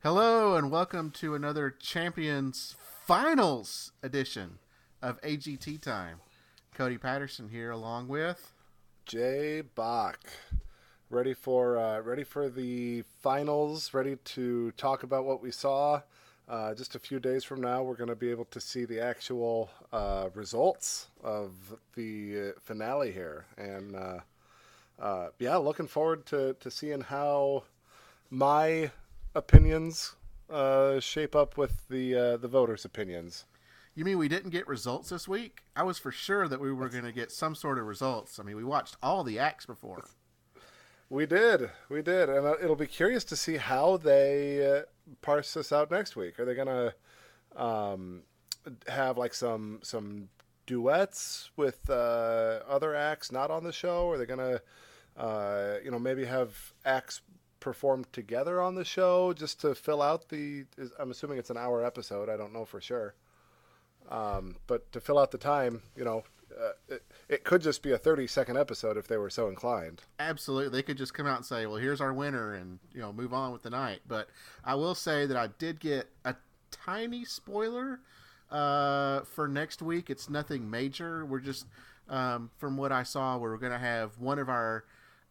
Hello and welcome to another Champions Finals edition of AGT Time. Cody Patterson here along with Jay Bach. Ready for the finals, ready to talk about what we saw. Just a few days from now, we're going to be able to see the actual results of the finale here. And looking forward to seeing how my opinions shape up with the voters' opinions. You mean we didn't get results this week? I was for sure that we were going to get some sort of results. I mean, we watched all the acts before. We did, and it'll be curious to see how they parse this out next week. Are they going to have like some duets with other acts not on the show? Are they going to, maybe have acts perform together on the show just to fill out the? I'm assuming it's an hour episode. I don't know for sure, but to fill out the time, it could just be a 30-second episode if they were so inclined. Absolutely. They could just come out and say, well, here's our winner and, move on with the night. But I will say that I did get a tiny spoiler for next week. It's nothing major. We're just, from what I saw, we're going to have one of our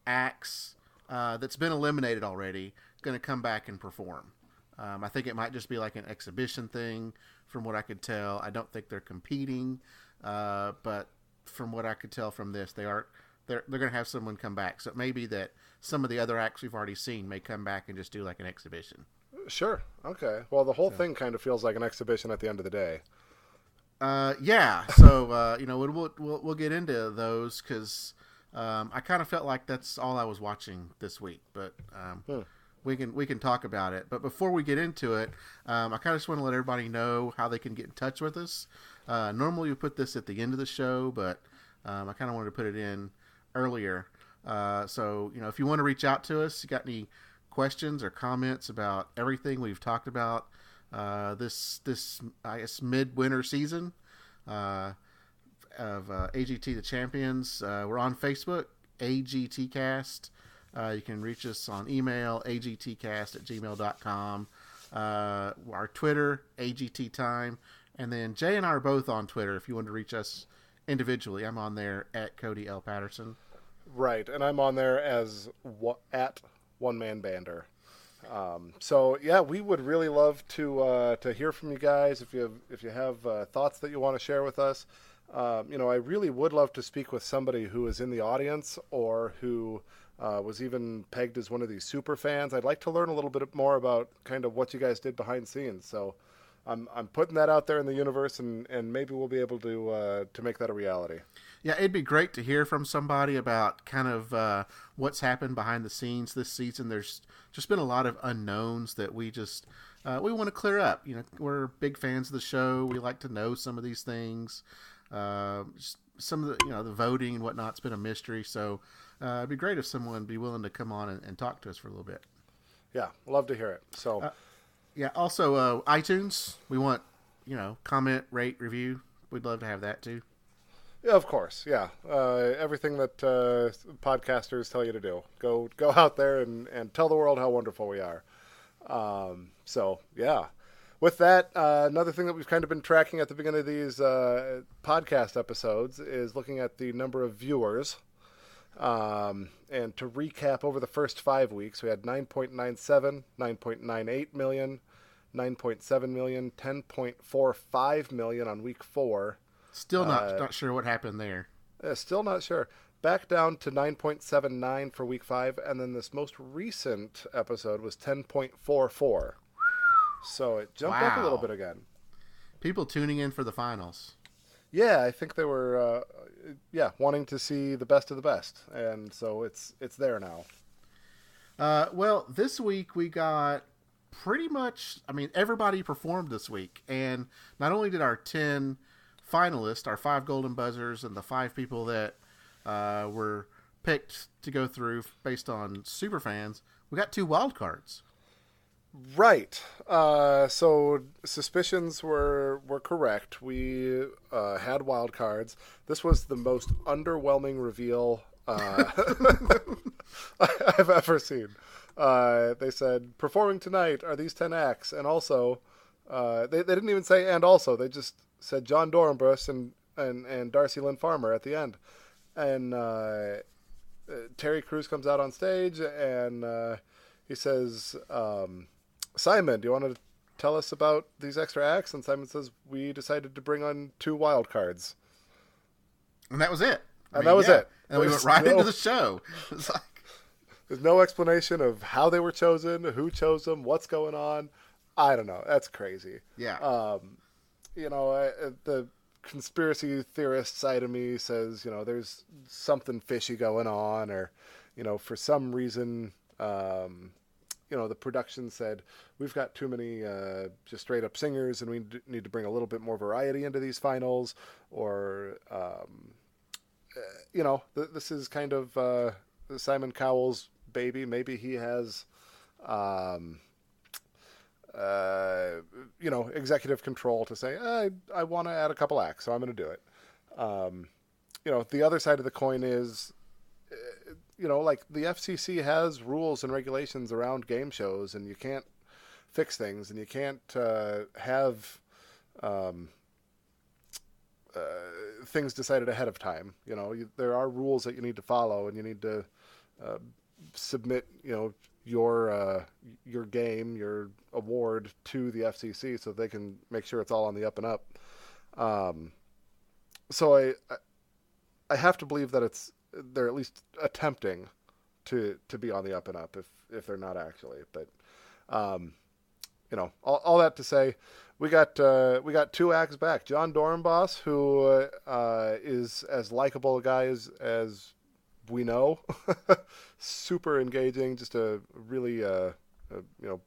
acts that's been eliminated already going to come back and perform. I think it might just be like an exhibition thing from what I could tell. I don't think they're competing. But from what I could tell from this, they're going to have someone come back. So it may be that some of the other acts we've already seen may come back and just do like an exhibition. Sure. Okay. Well, the whole thing kind of feels like an exhibition at the end of the day. Yeah. So we'll get into those because I kind of felt like that's all I was watching this week. But we can talk about it. But before we get into it, I kind of just want to let everybody know how they can get in touch with us. Normally we put this at the end of the show, but I kind of wanted to put it in earlier. So, if you want to reach out to us, you got any questions or comments about everything we've talked about this I guess midwinter season of AGT the Champions, we're on Facebook, AGTcast. You can reach us on email, agtcast@gmail.com. Our Twitter, AGT Time. And then Jay and I are both on Twitter if you want to reach us individually. I'm on there at Cody L. Patterson. Right, and I'm on there as at One Man Bander. We would really love to hear from you guys if you have thoughts that you want to share with us. I really would love to speak with somebody who is in the audience or who was even pegged as one of these super fans. I'd like to learn a little bit more about kind of what you guys did behind the scenes. So I'm putting that out there in the universe, and maybe we'll be able to make that a reality. Yeah, it'd be great to hear from somebody about kind of what's happened behind the scenes this season. There's just been a lot of unknowns that we just we want to clear up. We're big fans of the show. We like to know some of these things. Some of the the voting and whatnot's been a mystery. So it'd be great if someone would be willing to come on and talk to us for a little bit. Yeah, love to hear it. So. Yeah, also iTunes, we want, comment, rate, review. We'd love to have that too. Yeah, of course, yeah. Everything that podcasters tell you to do. Go out there and tell the world how wonderful we are. With that, another thing that we've kind of been tracking at the beginning of these podcast episodes is looking at the number of viewers. And to recap, over the first 5 weeks, we had 9.97, 9.98 million, 9.7 million, 10.45 million on week 4. Still not sure what happened there. Still not sure. Back down to 9.79 for week 5, and then this most recent episode was 10.44. So it jumped up a little bit again. People tuning in for the finals. Yeah, I think they were, wanting to see the best of the best, and so it's there now. Well, this week we got pretty much, everybody performed this week, and not only did our 10 finalists, our 5 golden buzzers, and the 5 people that were picked to go through based on superfans, we got 2 wild cards. Right. So suspicions were correct. We had wild cards. This was the most underwhelming reveal I've ever seen. They said, performing tonight are these 10 acts. And also, they didn't even say and also. They just said John Dorenbos and Darci Lynne Farmer at the end. And Terry Crews comes out on stage and he says, Simon, do you want to tell us about these extra acts? And Simon says, we decided to bring on 2 wild cards. And that was it. That was it. And we went right into the show. It's like, there's no explanation of how they were chosen, who chose them, what's going on. I don't know. That's crazy. Yeah. The conspiracy theorist side of me says, there's something fishy going on, or, for some reason, the production said, we've got too many just straight up singers and we need to bring a little bit more variety into these finals, or, this is kind of Simon Cowell's baby. Maybe he has, executive control to say, I want to add a couple acts, so I'm going to do it. The other side of the coin is, like the FCC has rules and regulations around game shows, and you can't fix things, and you can't have things decided ahead of time. There are rules that you need to follow, and you need to submit, your game, your award to the FCC so they can make sure it's all on the up and up. So I have to believe that they're at least attempting to be on the up and up if they're not actually. But all that to say, we got 2 acts back. John Dorenbos, who is as likable a guy as we know, super engaging, just a really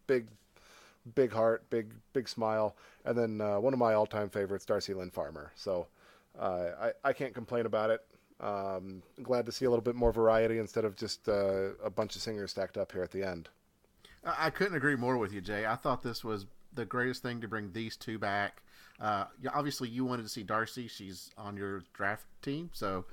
big heart, big smile, and then one of my all-time favorites, Darci Lynne Farmer. So I can't complain about it. Glad to see a little bit more variety instead of just a bunch of singers stacked up here at the end. I couldn't agree more with you, Jay. I thought this was the greatest thing to bring these 2 back. Obviously, you wanted to see Darci. She's on your draft team, so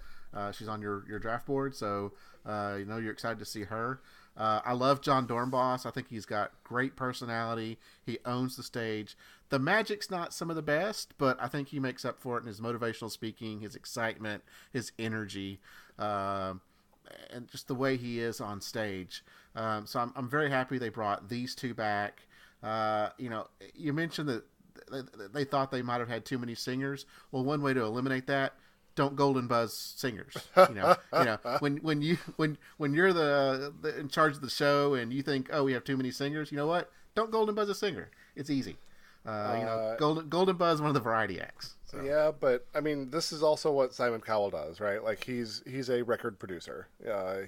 she's on your draft board. So you're excited to see her. I love John Dorenbos. I think he's got great personality. He owns the stage. The magic's not some of the best, but I think he makes up for it in his motivational speaking, his excitement, his energy, and just the way he is on stage. So I'm very happy they brought these 2 back. You mentioned that they thought they might have had too many singers. Well, one way to eliminate that, don't golden buzz singers. When you're the in charge of the show and you think, we have too many singers, you know what? Don't golden buzz a singer. It's easy. Golden buzz one of the variety acts. So. Yeah, but I mean, this is also what Simon Cowell does, right? Like he's a record producer.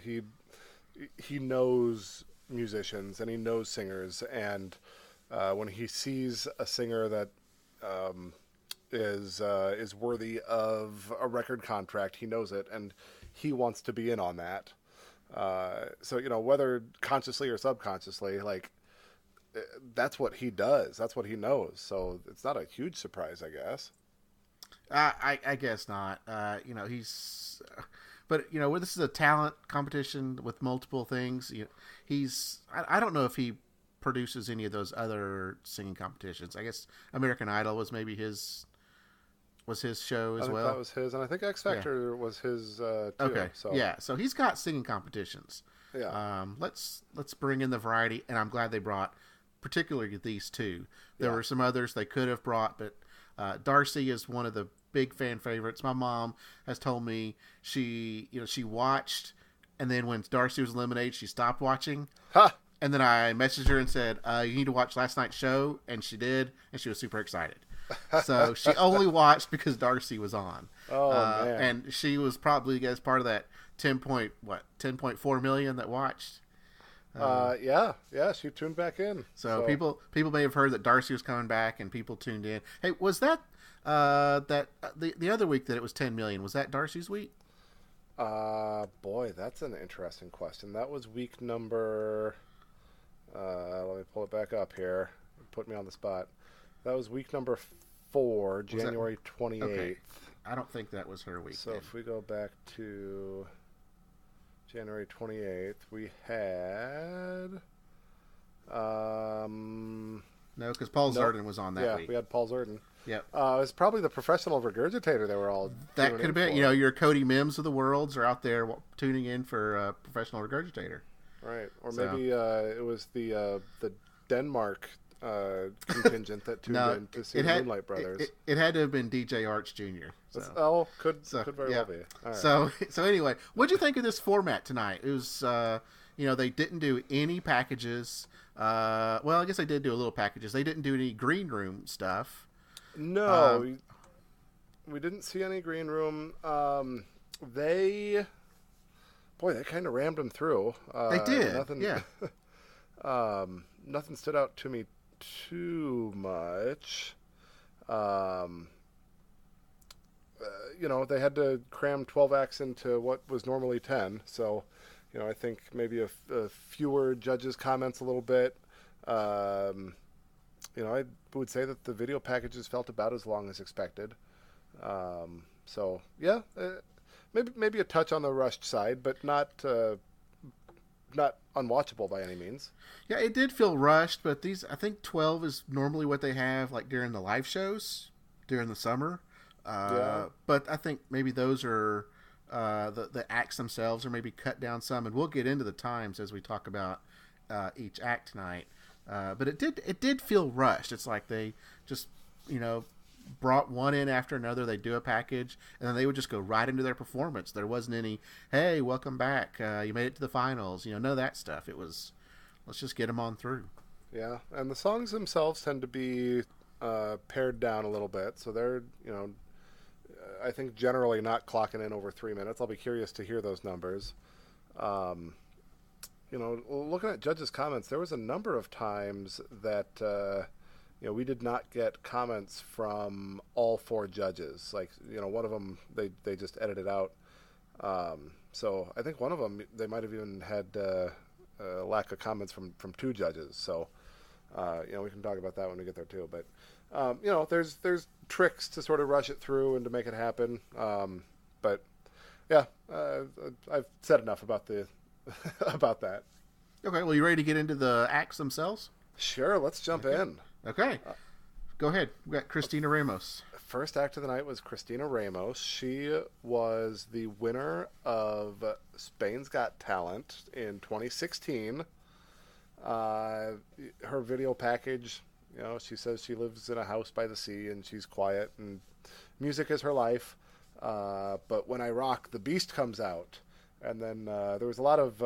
He knows musicians and he knows singers, and when he sees a singer that is worthy of a record contract, he knows it, and he wants to be in on that. So whether consciously or subconsciously, like that's what he does. That's what he knows. So it's not a huge surprise, I guess. I guess not. He's, but this is a talent competition with multiple things. I don't know if he produces any of those other singing competitions. I guess American Idol was maybe his show as well. That was his, and I think X Factor was his too. Okay, so. Yeah, so he's got singing competitions. Yeah. Let's bring in the variety, and I'm glad they brought particularly these 2. There were some others they could have brought, but Darci is one of the big fan favorites. My mom has told me she watched, and then when Darci was eliminated, she stopped watching. Ha! And then I messaged her and said, you need to watch last night's show, and she did, and she was super excited. So she only watched because Darci was on. Oh, man. And she was probably as part of that 10.4 million that watched. Yeah, she tuned back in. So people may have heard that Darci was coming back, and people tuned in. Hey, was that the other week that it was 10 million? Was that Darci's week? Boy, that's an interesting question. That was week number. Let me pull it back up here. Put me on the spot. That was week number 4, January 28th. Okay. I don't think that was her week. So if we go back to January 28th, we had No, because Paul Zerdin was on that week. Yeah, we had Paul Zerdin. Yep. It was probably the professional regurgitator they were all that could have been. You know, your Cody Mims of the worlds are out there tuning in for professional regurgitator. Right, or maybe it was the Denmark contingent that tuned in to see the Moonlight Brothers. It had to have been DJ Arch Jr. Could very well be. All right. So anyway, what'd you think of this format tonight? It was, they didn't do any packages. Well, I guess they did do a little packages. They didn't do any green room stuff. No, we didn't see any green room. They kind of rammed them through. They did. Nothing, yeah. Nothing stood out to me too much. They had to cram 12 acts into what was normally 10. So, I think maybe a fewer judges' comments a little bit. I would say that the video packages felt about as long as expected. Maybe a touch on the rushed side, but not unwatchable by any means. Yeah, it did feel rushed, but I think 12 is normally what they have like during the live shows during the summer. But I think maybe those are the acts themselves are maybe cut down some, and we'll get into the times as we talk about each act tonight. But it did feel rushed. It's like they just brought one in after another. They do a package, and then they would just go right into their performance. There wasn't any, hey, welcome back. You made it to the finals. None of that stuff. It was, let's just get them on through. Yeah, and the songs themselves tend to be pared down a little bit. So they're, I think generally not clocking in over 3 minutes. I'll be curious to hear those numbers. Looking at judges' comments, there was a number of times that we did not get comments from all 4 judges. Like, one of them they just edited out. So I think one of them they might have even had a lack of comments from 2 judges. So we can talk about that when we get there too. But there's tricks to sort of rush it through and to make it happen. But yeah, I've said enough about about that. Okay, well, you ready to get into the acts themselves? Sure, let's jump in. Okay, go ahead. We got Cristina Ramos. First act of the night was Cristina Ramos. She was the winner of Spain's Got Talent in 2016. Her video package, she says she lives in a house by the sea and she's quiet and music is her life. But when I rock, the beast comes out. And then there was a lot of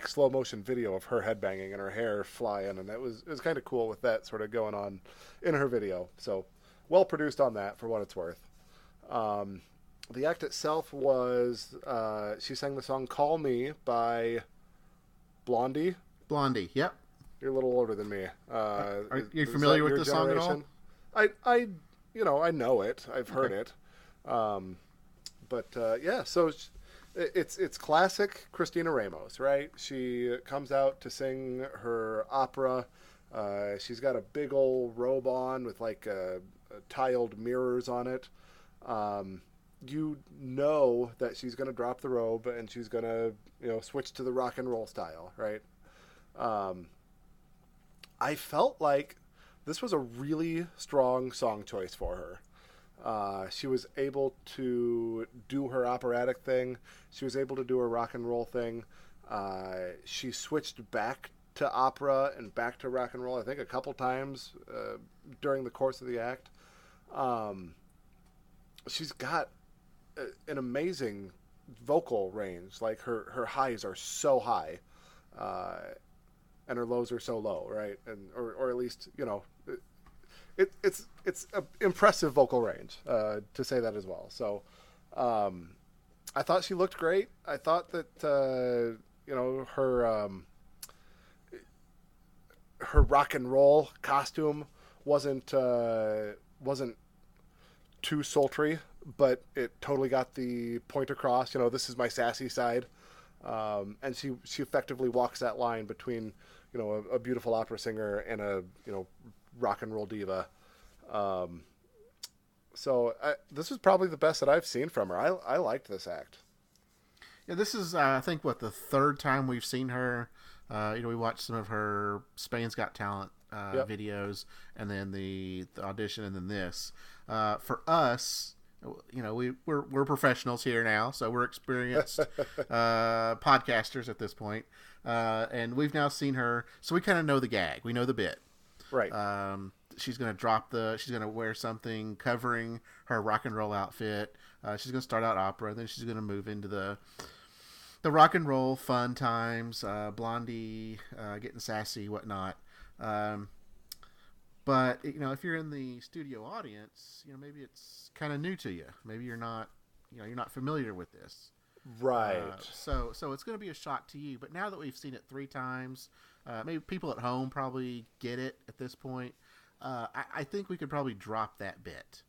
slow motion video of her headbanging and her hair flying, and it was kind of cool with that sort of going on in her video. So well produced on that for what it's worth. The act itself was she sang the song "Call Me" by Blondie. Blondie, yep. You're a little older than me. Are you familiar with this song at all? I know it. I've heard it. So. It's classic Cristina Ramos, right? She comes out to sing her opera. She's got a big old robe on with tiled mirrors on it. You know that she's going to drop the robe and she's going to switch to the rock and roll style, right? I felt like this was a really strong song choice for her. She was able to do her operatic thing. She was able to do her rock and roll thing. She switched back to opera and back to rock and roll, I think, a couple times during the course of the act. She's got an amazing vocal range. Like her highs are so high, and her lows are so low, right? And or at least it's an impressive vocal range, to say that as well. So I thought she looked great. I thought that her rock and roll costume wasn't too sultry, but it totally got the point across. This is my sassy side, and she effectively walks that line between a beautiful opera singer and a rock and roll diva. This was probably the best that I've seen from her. I liked this act. Yeah, this is I think the third time we've seen her We watched some of her Spain's Got Talent Yep. videos, and then the audition, and then this. For us, we're professionals here now, so we're experienced podcasters at this point, and we've now seen her, so we kind of know the gag, we know the bit. Right. She's going to wear something covering her rock and roll outfit. She's going to start out opera, then she's going to move into the rock and roll fun times, Blondie, getting sassy, whatnot. But if you're in the studio audience, maybe it's kind of new to you. Maybe you're not familiar with this. Right. So it's going to be a shock to you. But now that we've seen it 3 times, maybe people at home probably get it at this point. I think we could probably drop that bit.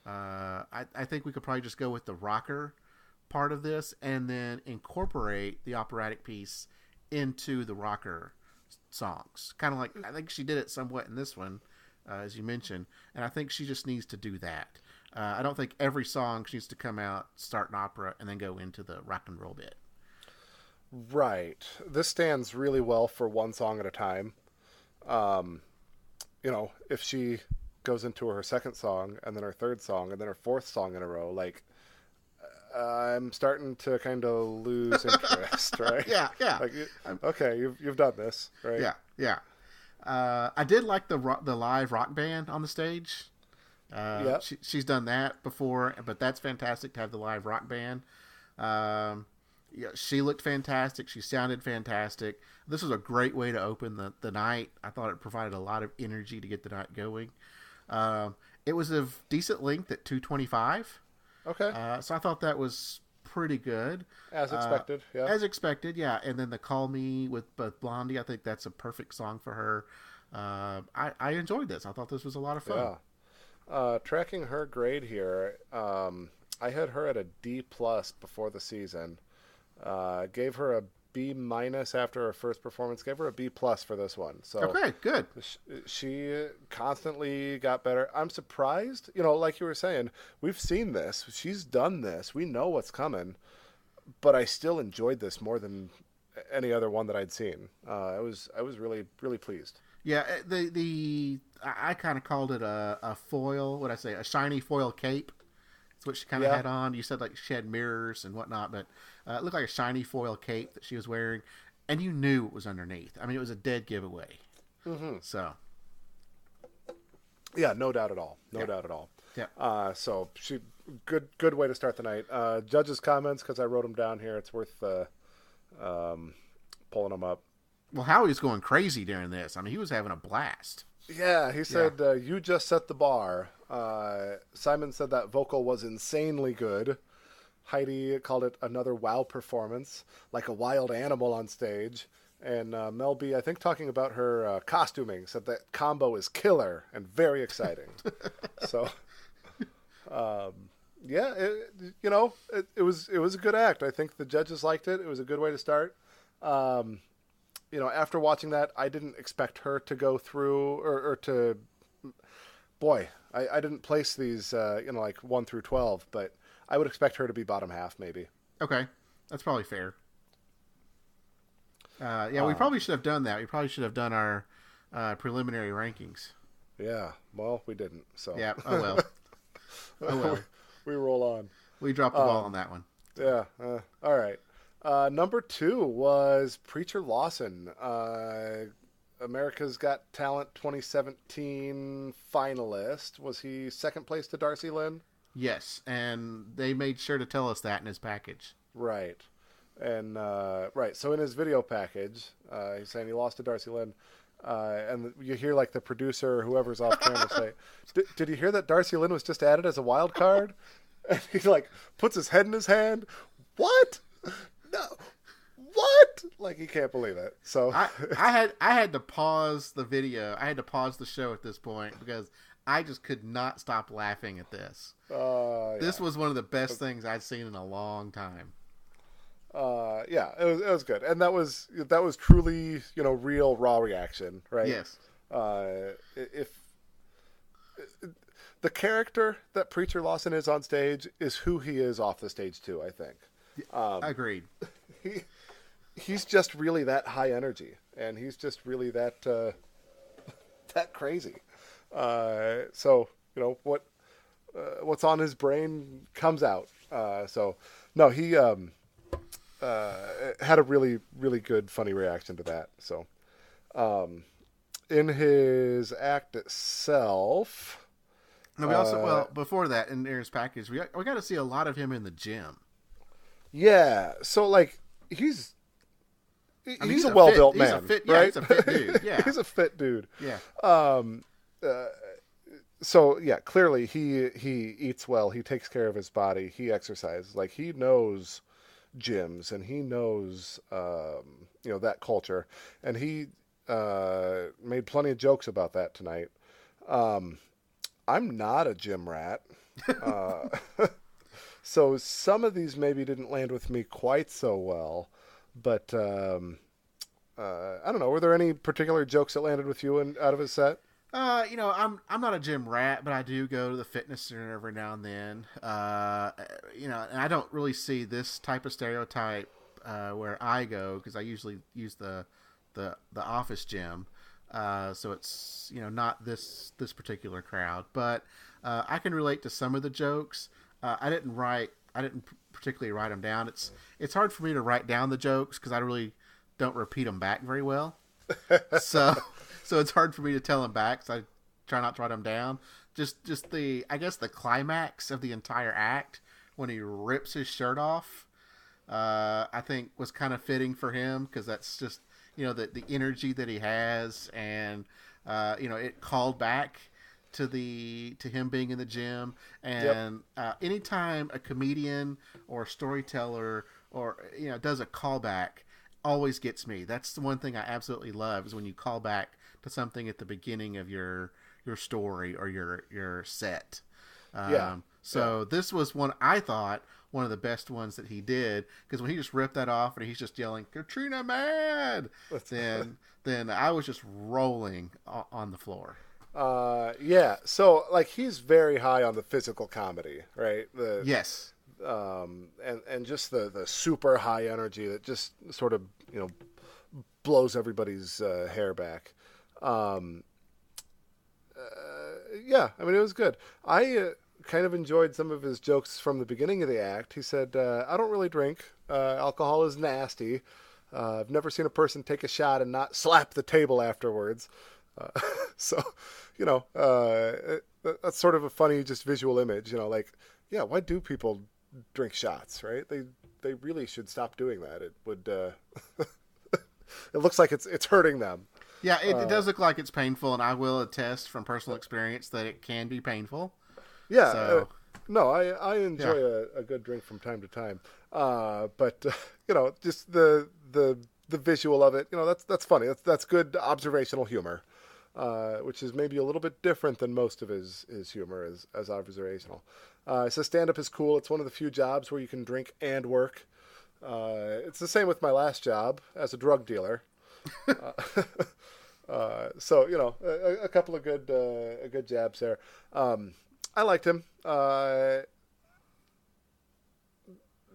I think we could probably just go with the rocker part of this and then incorporate the operatic piece into the rocker songs. Kind of like, I think she did it somewhat in this one, as you mentioned, and I think she just needs to do that. I don't think every song she needs to come out, start an opera, and then go into the rock and roll bit. Right. This stands really well for one song at a time. If she goes into her second song and then her third song and then her fourth song in a row, like, I'm starting to kind of lose interest, right? Yeah. Like, okay, you've done this, right? Yeah. I did like the live rock band on the stage. Yep. She's done that before, but that's fantastic to have the live rock band. She looked fantastic. She sounded fantastic. This was a great way to open the night. I thought it provided a lot of energy to get the night going. It was of decent length at 2:25. Okay. So I thought that was pretty good. As expected, yeah. As expected, yeah. And then the Call Me with Blondie, I think that's a perfect song for her. I enjoyed this. I thought this was a lot of fun. Yeah. Tracking her grade here, I had her at a D+ before the season. Gave her a B- after her first performance. Gave her a B+ for this one. So okay, good. She constantly got better. I'm surprised. Like you were saying, we've seen this. She's done this. We know what's coming. But I still enjoyed this more than any other one that I'd seen. I was really, really pleased. Yeah, I kind of called it a foil. What I say, a shiny foil cape. That's what she kind of had on. You said like she had mirrors and whatnot, but it looked like a shiny foil cape that she was wearing, and you knew it was underneath. I mean, it was a dead giveaway. Mm-hmm. So, yeah, no doubt at all. No doubt at all. Yeah. So she good way to start the night. Judges' comments, because I wrote them down here. It's worth pulling them up. Well, Howie's going crazy during this. I mean, he was having a blast. Yeah, he said, you just set the bar. Simon said that vocal was insanely good. Heidi called it another wow performance, like a wild animal on stage. And Mel B, I think talking about her costuming, said that combo is killer and very exciting. So, it was a good act. I think the judges liked it. It was a good way to start. After watching that, I didn't expect her to go through or to. Boy, I didn't place these, like 1 through 12, but I would expect her to be bottom half, maybe. Okay, that's probably fair. We probably should have done that. We probably should have done our preliminary rankings. Yeah, well, we didn't. So yeah. Oh well. Oh well. We roll on. We dropped the ball on that one. Yeah. All right. Number 2 was Preacher Lawson, America's Got Talent 2017 finalist. Was he second place to Darci, Lynne? Yes, and they made sure to tell us that in his package. Right. And, so in his video package, he's saying he lost to Darci, Lynne, and you hear, like, the producer or whoever's off camera say, did you hear that Darci, Lynne was just added as a wild card? And he, like, puts his head in his hand. What? No. What? Like, he can't believe it. So I had to pause the video. I had to pause the show at this point because I just could not stop laughing at this. This was one of the best things I'd seen in a long time. It was good, and that was truly real raw reaction, right? Yes. If the character that Preacher Lawson is on stage is who he is off the stage too, I think. Agreed. He's just really that high energy. and he's just really that that crazy. So what's on his brain comes out. So no, he had a really, really good, funny reaction to that. So in his act itself. No, we also before that in his package, we got to see a lot of him in the gym. Yeah, so like he's a well-built man, right? He's a fit dude. Yeah, he's a fit dude. Yeah. So yeah, clearly he eats well. He takes care of his body. He exercises. Like he knows gyms and he knows that culture. And he made plenty of jokes about that tonight. I'm not a gym rat. So some of these maybe didn't land with me quite so well, but I don't know. Were there any particular jokes that landed with you out of his set? I'm not a gym rat, but I do go to the fitness center every now and then. And I don't really see this type of stereotype where I go because I usually use the office gym. So it's not this particular crowd, but I can relate to some of the jokes. I didn't particularly write them down. It's hard for me to write down the jokes because I really don't repeat them back very well. So it's hard for me to tell them back. So I try not to write them down. Just the climax of the entire act when he rips his shirt off, I think was kind of fitting for him because that's just the energy that he has, and it called back to him being in the gym. And anytime a comedian or a storyteller or does a callback, always gets me. That's the one thing I absolutely love is when you call back to something at the beginning of your story or your set. This was I thought one of the best ones that he did, because when he just ripped that off and he's just yelling Katrina mad, then I was just rolling on the floor. So like he's very high on the physical comedy, right? Yes. And just the super high energy that just sort of blows everybody's hair back. I mean it was good. I kind of enjoyed some of his jokes from the beginning of the act. He said, "I don't really drink. Alcohol is nasty. I've never seen a person take a shot and not slap the table afterwards." So, that's sort of a funny, just visual image. Why do people drink shots, right? They really should stop doing that. It would. It looks like it's hurting them. Yeah, it does look like it's painful, and I will attest from personal experience that it can be painful. Yeah. So, no, I enjoy a good drink from time to time. But just the visual of it, that's funny. That's good observational humor. Which is maybe a little bit different than most of his humor as observational. So stand-up is cool. It's one of the few jobs where you can drink and work. It's the same with my last job as a drug dealer. So a couple of good jabs there. I liked him.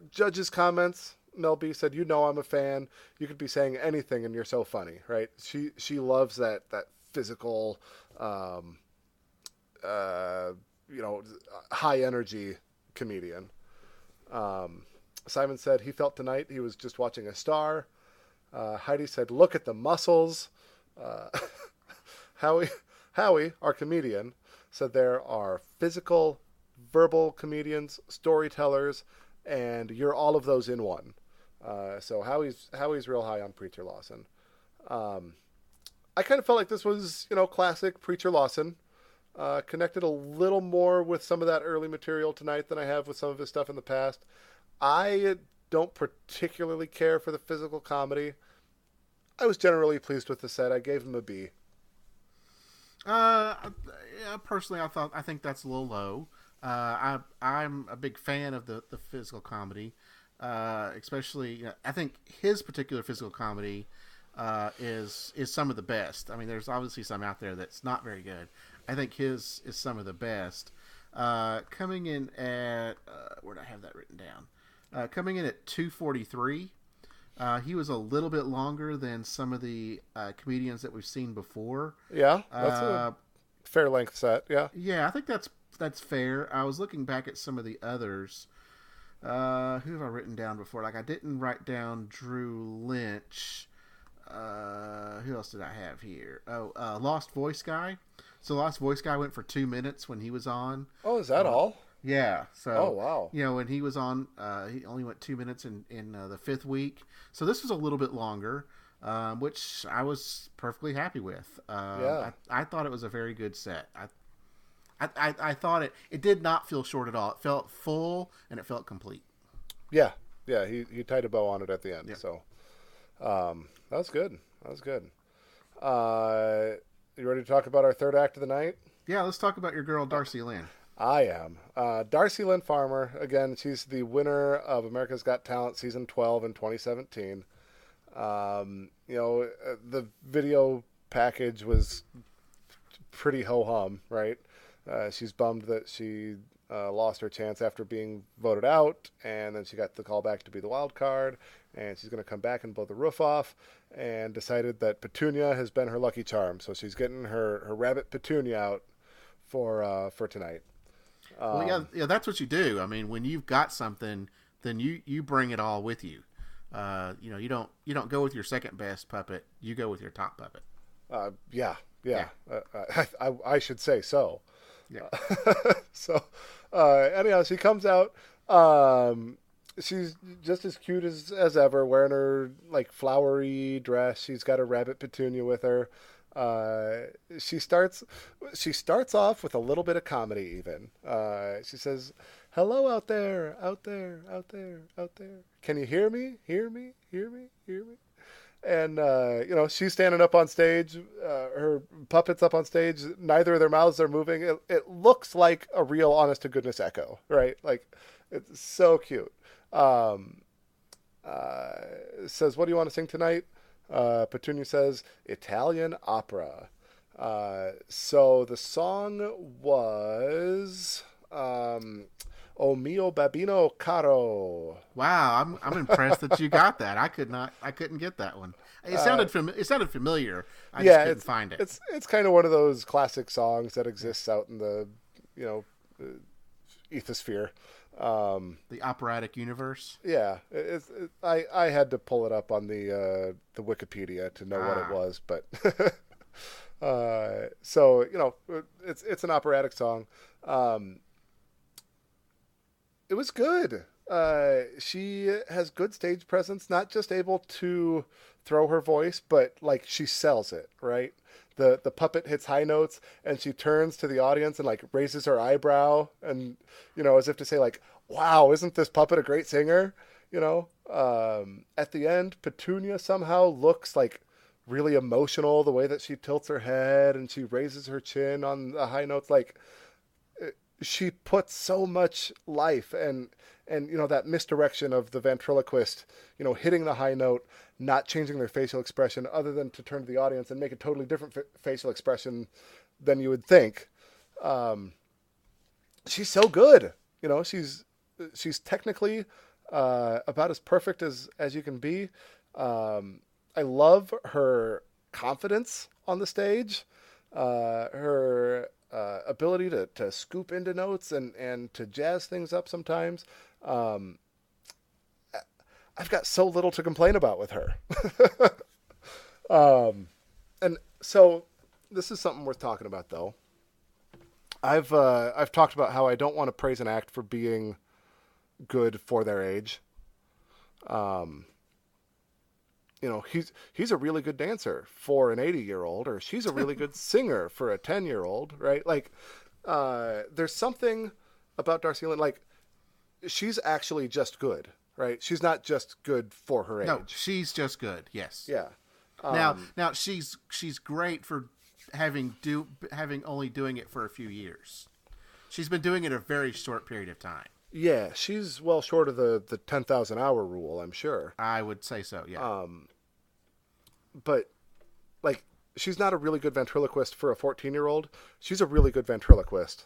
Judge's comments. Mel B said, I'm a fan. You could be saying anything and you're so funny, right? She loves that physical, high energy comedian. Simon said he felt tonight he was just watching a star. Heidi said, look at the muscles. Howie, our comedian, said there are physical, verbal comedians, storytellers, and you're all of those in one. So Howie's real high on Preacher Lawson. I kind of felt like this was, classic Preacher Lawson. Connected a little more with some of that early material tonight than I have with some of his stuff in the past. I don't particularly care for the physical comedy. I was generally pleased with the set. I gave him a B. Personally, I think that's a little low. I'm a big fan of the physical comedy, especially. I think his particular physical comedy is some of the best. I mean, there's obviously some out there that's not very good. I think his is some of the best. Coming in at where did I have that written down? Coming in at 243. He was a little bit longer than some of the comedians that we've seen before. Yeah, that's a fair length set. Yeah. Yeah, I think that's fair. I was looking back at some of the others. Who have I written down before? Like, I didn't write down Drew Lynch. Who else did I have here? Lost Voice Guy. So Lost Voice Guy went for 2 minutes when he was on. Oh, is that all? Yeah. So, oh, wow. When he was on, he only went 2 minutes in the 5th week. So this was a little bit longer, which I was perfectly happy with. I thought it was a very good set. I thought it did not feel short at all. It felt full and it felt complete. Yeah. Yeah. He tied a bow on it at the end. Yeah. So, that was good. You ready to talk about our third act of the night? Yeah. Let's talk about your girl, Darci Lynne. I am. Darci Lynne Farmer, again, she's the winner of America's Got Talent Season 12 in 2017. The video package was pretty ho-hum, right? She's bummed that she lost her chance after being voted out, and then she got the call back to be the wild card, and she's going to come back and blow the roof off, and decided that Petunia has been her lucky charm, so she's getting her rabbit Petunia out for tonight. Well, yeah, that's what you do. I mean, when you've got something, then you bring it all with you. You don't go with your second best puppet. You go with your top puppet. Yeah. I should say so. Yeah. So, anyhow, she comes out. She's just as cute as ever, wearing her like flowery dress. She's got a rabbit Petunia with her. She starts off with a little bit of comedy even. She says, "Hello out there, out there, out there, out there. Can you hear me? Hear me? Hear me? Hear me?" And, she's standing up on stage, her puppet's up on stage. Neither of their mouths are moving. It looks like a real honest to goodness echo, right? Like, it's so cute. Says, "What do you want to sing tonight?" Petunia says, "Italian opera." So the song was "O mio babbino caro." Wow, I'm impressed that you got that. I couldn't get that one. It sounded familiar. I just couldn't find it. It's kind of one of those classic songs that exists out in the ethosphere. The operatic universe. Yeah, I had to pull it up on the Wikipedia to know what it was, but so it's an operatic song. It was good. She has good stage presence, not just able to throw her voice, but like she sells it, right? The puppet hits high notes and she turns to the audience and like raises her eyebrow and, as if to say like, "Wow, isn't this puppet a great singer?" At the end, Petunia somehow looks like really emotional, the way that she tilts her head and she raises her chin on the high notes. Like, she puts so much life and that misdirection of the ventriloquist, hitting the high note, not changing their facial expression other than to turn to the audience and make a totally different facial expression than you would think. She's so good. She's technically about as perfect as you can be. I love her confidence on the stage, her ability to scoop into notes and to jazz things up sometimes. I've got so little to complain about with her. And so this is something worth talking about, though. I've talked about how I don't want to praise an act for being good for their age. He's a really good dancer for an 80-year-old, or she's a really good singer for a 10-year-old, right? Like, there's something about Darci Lynne, like, she's actually just good, right? She's not just good for her age. No, she's just good. Yes. Yeah. Now she's great for having only doing it for a few years. She's been doing it a very short period of time. Yeah, she's well short of the 10,000 hour rule, I'm sure. I would say so, yeah. But, like, she's not a really good ventriloquist for a 14-year-old. She's a really good ventriloquist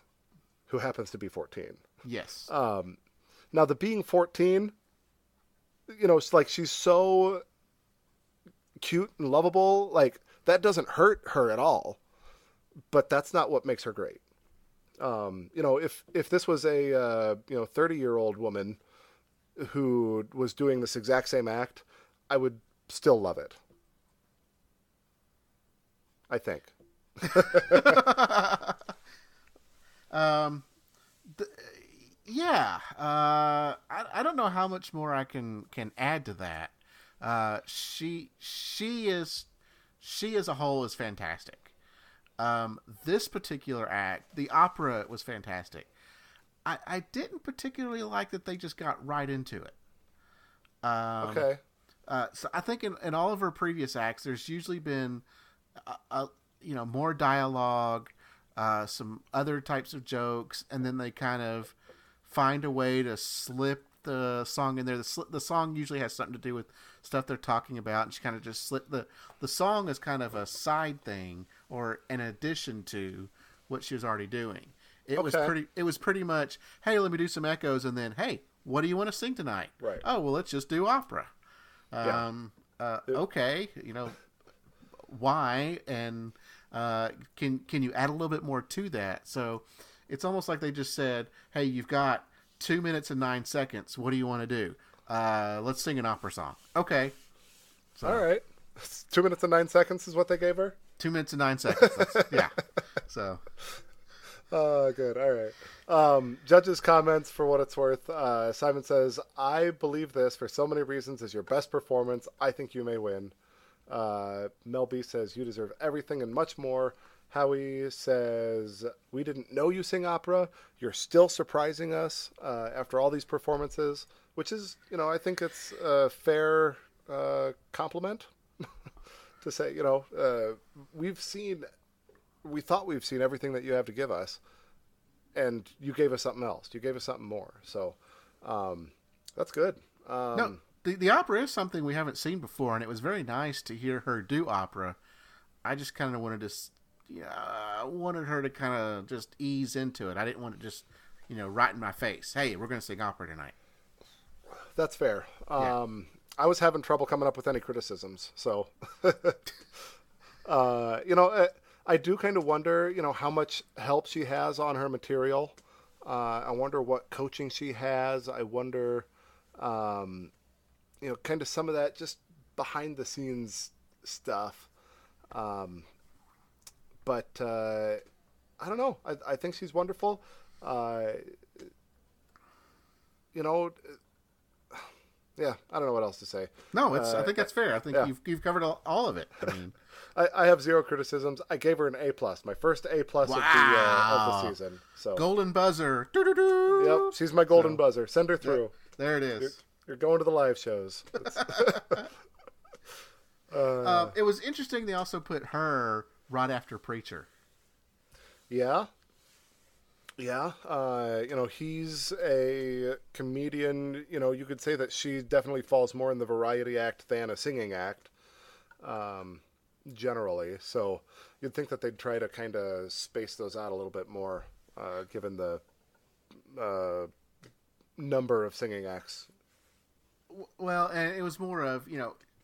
who happens to be 14. Yes. Now, the being 14 it's like she's so cute and lovable. Like that doesn't hurt her at all, but that's not what makes her great. If this was a 30-year-old woman who was doing this exact same act, I would still love it. I think. Yeah. I don't know how much more I can add to that. She as a whole is fantastic. This particular act, the opera, was fantastic. I didn't particularly like that they just got right into it. Okay. So I think in all of her previous acts, there's usually been, more dialogue, some other types of jokes, and then they kind of find a way to slip the song in there. The song usually has something to do with stuff they're talking about, and she kind of just slip the song is kind of a side thing or an addition to what she was already doing. It was pretty much, hey, let me do some echoes, and then, hey, what do you want to sing tonight? Right. Oh, well, let's just do opera. Okay, why? And can you add a little bit more to that? So it's almost like they just said, hey, you've got 2 minutes and 9 seconds. What do you want to do? Let's sing an opera song. Okay. So, all right. 2 minutes and 9 seconds is what they gave her? 2 minutes and 9 seconds. Yeah. So. Good. All right. Judges' comments, for what it's worth. Simon says, I believe this for so many reasons is your best performance. I think you may win. Mel B says, you deserve everything and much more. Howie says, we didn't know you sing opera. You're still surprising us after all these performances, which is, I think it's a fair compliment to say, we thought we've seen everything that you have to give us, and you gave us something else. You gave us something more. So that's good. No, the opera is something we haven't seen before, and it was very nice to hear her do opera. I just kind of wanted her to kind of just ease into it. I didn't want it just, right in my face. Hey, we're going to sing opera tonight. That's fair. Yeah. I was having trouble coming up with any criticisms. So, I do kind of wonder, how much help she has on her material. I wonder what coaching she has. I wonder, kind of some of that just behind the scenes stuff. But I don't know. I think she's wonderful. Yeah, I don't know what else to say. No, I think that's fair. I think you've covered all of it. I mean, I have zero criticisms. I gave her an A+, my first A+ of the season. So golden buzzer. Yep, she's my golden buzzer. Send her through. There it is. You're going to the live shows. It was interesting. They also put her right after Preacher. Yeah. Yeah, he's a comedian. You could say that she definitely falls more in the variety act than a singing act, generally. So you'd think that they'd try to kind of space those out a little bit more, given the number of singing acts. Well, and it was more of,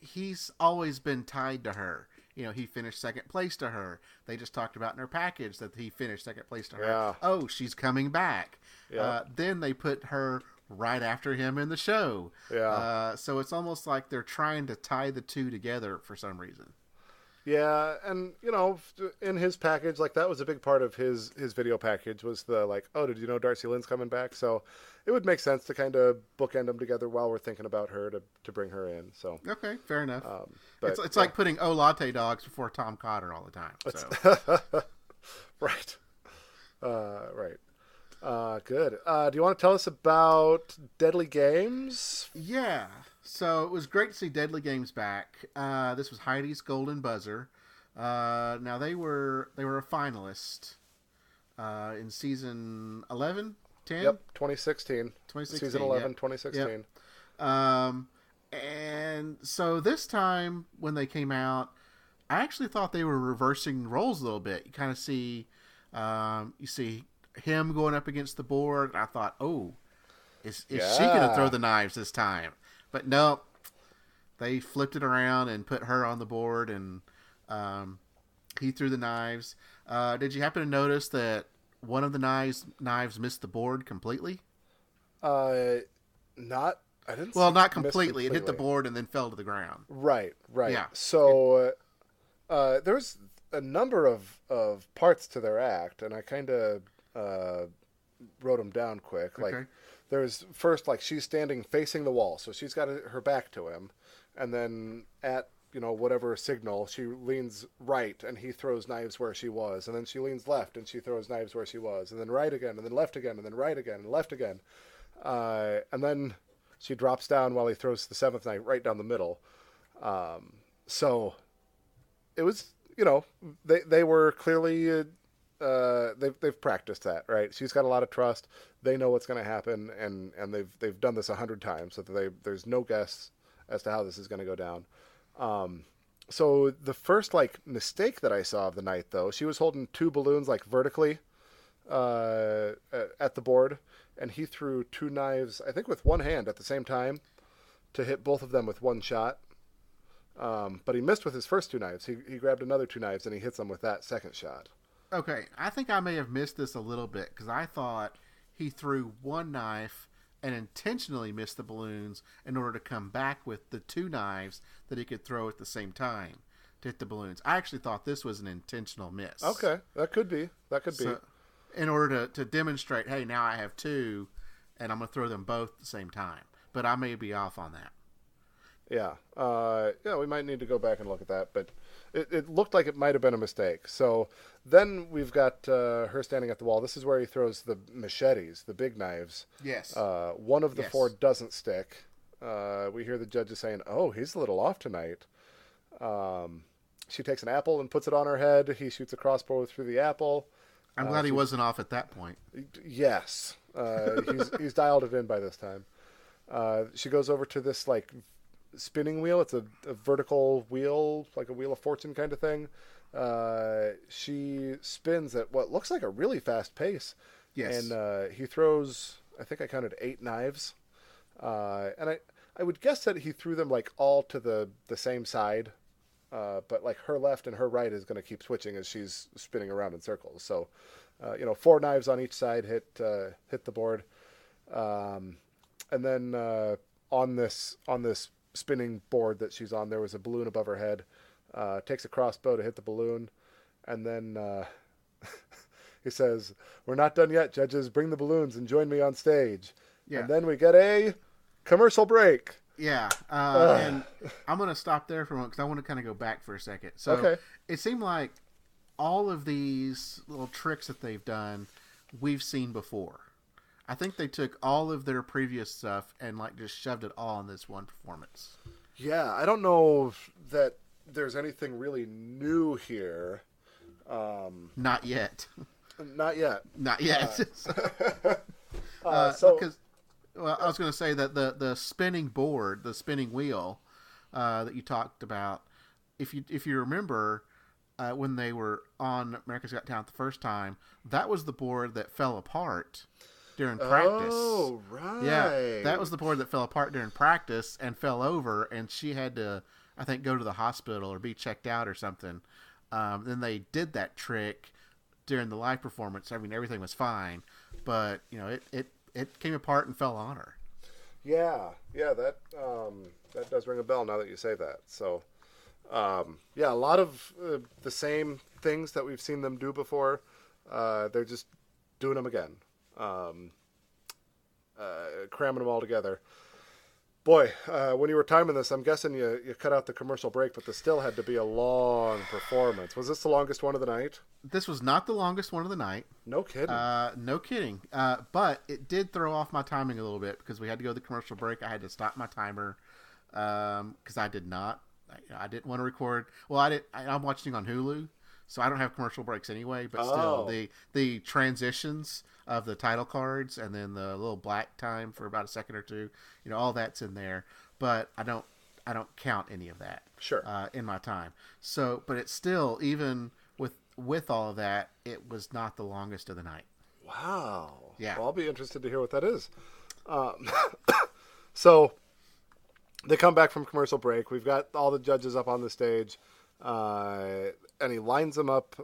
he's always been tied to her. He finished second place to her. They just talked about in her package that he finished second place to her. Yeah. Oh, she's coming back. Yeah. Then they put her right after him in the show. Yeah. So it's almost like they're trying to tie the two together for some reason. Yeah, and in his package, like that was a big part of his video package was the oh, did you know Darci Lynne's coming back? So it would make sense to kind of bookend them together while we're thinking about her to bring her in. So okay, fair enough. But, it's like putting latte dogs before Tom Cotter all the time. So. Right. Right. Good. Do you want to tell us about Deadly Games? Yeah. So it was great to see Deadly Games back. This was Heidi's Golden Buzzer. Now they were a finalist in season 11, 10? Yep, 2016. Season 11, yep. 2016. Yep. And so this time when they came out, I actually thought they were reversing roles a little bit. You kind of see, you see him going up against the board. And I thought, oh, is she going to throw the knives this time? But no, they flipped it around and put her on the board, and he threw the knives. Did you happen to notice that one of the knives missed the board completely? Not. I didn't. Well, not completely. It hit the board and then fell to the ground. Right. Yeah. So there's a number of parts to their act, and I kind of wrote them down quick. Okay. Like, there's first, like, she's standing facing the wall, so she's got her back to him, and then at whatever signal, she leans right, and he throws knives where she was, and then she leans left, and she throws knives where she was, and then right again, and then left again, and then right again, and left again, and then she drops down while he throws the seventh knife right down the middle. So it was, they were clearly they've practiced that, right? She's got a lot of trust. They know what's going to happen, and they've done this 100 times, so there's no guess as to how this is going to go down. So the first mistake that I saw of the night, though, she was holding two balloons vertically at the board, and he threw two knives, I think with one hand at the same time, to hit both of them with one shot. But he missed with his first two knives. He grabbed another two knives and he hits them with that second shot. Okay, I think I may have missed this a little bit because I thought he threw one knife and intentionally missed the balloons in order to come back with the two knives that he could throw at the same time to hit the balloons. I actually thought this was an intentional miss. Okay, that could be. In order to demonstrate, hey, now I have two, and I'm going to throw them both at the same time. But I may be off on that. Yeah. We might need to go back and look at that, but it looked like it might have been a mistake. So then we've got her standing at the wall. This is where he throws the machetes, the big knives. Yes. One of the four doesn't stick. We hear the judges saying, "Oh, he's a little off tonight." She takes an apple and puts it on her head. He shoots a crossbow through the apple. I'm glad he wasn't off at that point. Yes. He's dialed it in by this time. She goes over to this spinning wheel. It's a vertical wheel, like a Wheel of Fortune kind of thing. She spins at what looks like a really fast pace. Yes. And he throws, I think I counted 8 knives. And I would guess that he threw them all to the same side. But her left and her right is going to keep switching as she's spinning around in circles. So, 4 knives on each side hit the board. And then on this spinning board that she's on, there was a balloon above her head. Takes a crossbow to hit the balloon, and then he says, "We're not done yet, judges. Bring the balloons and join me on stage." Yeah. And then we get a commercial break. Yeah, and I'm going to stop there for a moment because I want to kind of go back for a second. So okay. It seemed like all of these little tricks that they've done, we've seen before. I think they took all of their previous stuff and just shoved it all in this one performance. Yeah, I don't know that there's anything really new here. Not yet. Not yet. Not yet. Well, I was going to say that the spinning board, the spinning wheel that you talked about, if you remember when they were on America's Got Talent the first time, that was the board that fell apart during practice. Oh, right. Yeah, that was the board that fell apart during practice and fell over, and she had to, I think, go to the hospital or be checked out or something. Then they did that trick during the live performance. I mean, everything was fine, but it came apart and fell on her. Yeah, that does ring a bell now that you say that. So, a lot of the same things that we've seen them do before. They're just doing them again, cramming them all together. Boy, when you were timing this, I'm guessing you cut out the commercial break, but this still had to be a long performance. Was this the longest one of the night? This was not the longest one of the night. No kidding. No kidding. But it did throw off my timing a little bit because we had to go to the commercial break. I had to stop my timer because I didn't want to record. Well, I'm watching on Hulu, so I don't have commercial breaks anyway. But still, the transitions of the title cards and then the little black time for about a second or two, all that's in there. But I don't count any of that. Sure. In my time. So, but it's still, even with all of that, it was not the longest of the night. Wow. Yeah. Well, I'll be interested to hear what that is. So they come back from commercial break. We've got all the judges up on the stage, and he lines them up,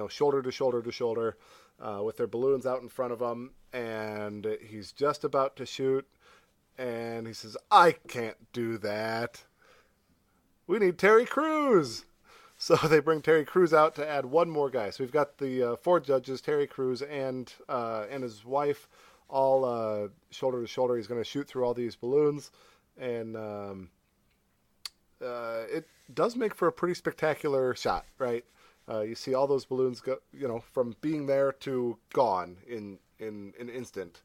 shoulder to shoulder to shoulder, with their balloons out in front of him, and he's just about to shoot, and he says, "I can't do that. We need Terry Crews." So they bring Terry Crews out to add one more guy. So we've got the 4 judges, Terry Crews and his wife, all shoulder to shoulder. He's going to shoot through all these balloons, and it does make for a pretty spectacular shot, right? You see all those balloons go, from being there to gone in an instant.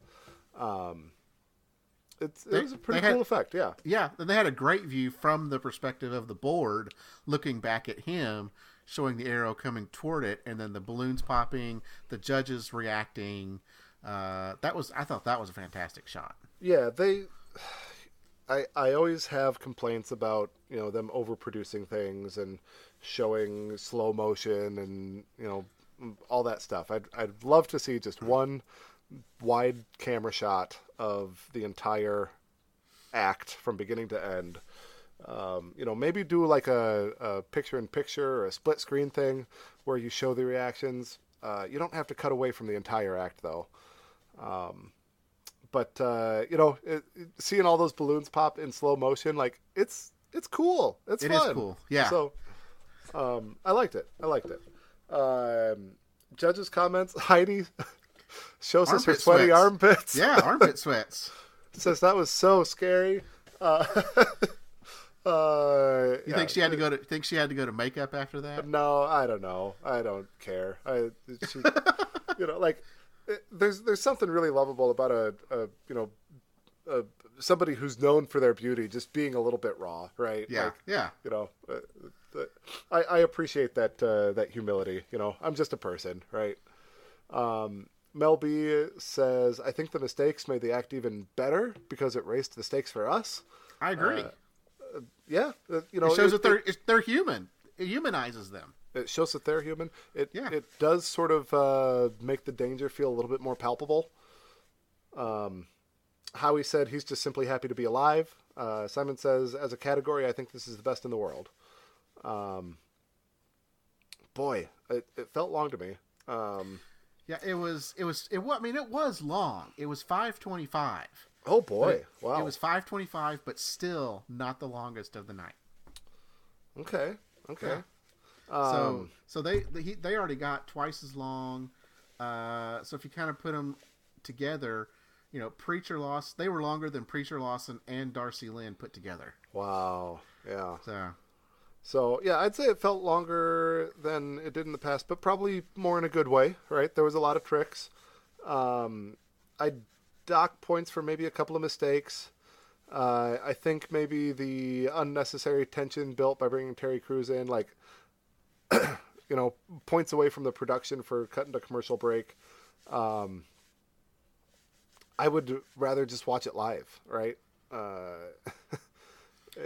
It was a pretty cool effect, yeah. Yeah, and they had a great view from the perspective of the board, looking back at him, showing the arrow coming toward it, and then the balloons popping, the judges reacting. I thought that was a fantastic shot. Yeah, I always have complaints about them overproducing things and showing slow motion and all that stuff. I'd love to see just one wide camera shot of the entire act from beginning to end. Maybe do like a picture-in-picture or a split screen thing where you show the reactions. You don't have to cut away from the entire act though. But seeing all those balloons pop in slow motion, like it's cool. It's fun. It is cool. Yeah. So I liked it. Judges' comments. Heidi shows us her sweaty armpits. Yeah, armpit sweats. Says that was so scary. You think she had to go to makeup after that? No, I don't know. I don't care. There's something really lovable about somebody who's known for their beauty just being a little bit raw, right? Yeah, yeah. I appreciate that humility. I'm just a person, right? Mel B says, I think the mistakes made the act even better because it raised the stakes for us. I agree. Yeah. It shows that they're human. It humanizes them. It shows that they're human. It does sort of make the danger feel a little bit more palpable. Howie said he's just simply happy to be alive. Simon says, as a category, I think this is the best in the world. Boy, it felt long to me. Yeah, it was long. It was 5:25. Oh boy. Wow. It was 5:25, but still not the longest of the night. Okay. Yeah. So they already got twice as long. So if you kind of put them together, Preacher Lawson, they were longer than Preacher Lawson and Darci Lynne put together. Wow. Yeah. So yeah, I'd say it felt longer than it did in the past, but probably more in a good way, right? There was a lot of tricks. I'd dock points for maybe a couple of mistakes. I think maybe the unnecessary tension built by bringing Terry Crews in, points away from the production for cutting to commercial break. I would rather just watch it live, right?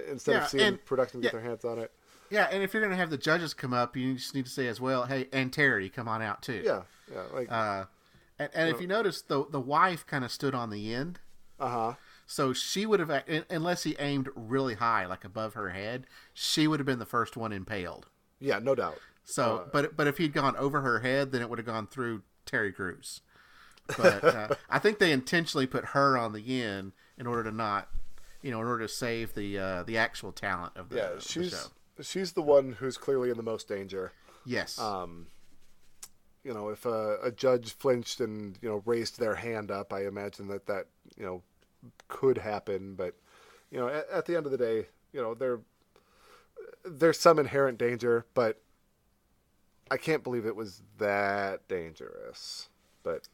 Instead of seeing production get their hands on it. Yeah, and if you're going to have the judges come up, you just need to say as well, hey, and Terry, come on out too. Yeah. And if you notice, the wife kind of stood on the end. Uh-huh. So she would have, unless he aimed really high, like above her head, she would have been the first one impaled. Yeah, no doubt. So, but if he'd gone over her head, then it would have gone through Terry Crews. But I think they intentionally put her on the end in order to not, in order to save the actual talent of the, the show. She's the one who's clearly in the most danger. Yes. If a judge flinched and raised their hand up, I imagine that could happen. But at the end of the day, there's some inherent danger, but I can't believe it was that dangerous. But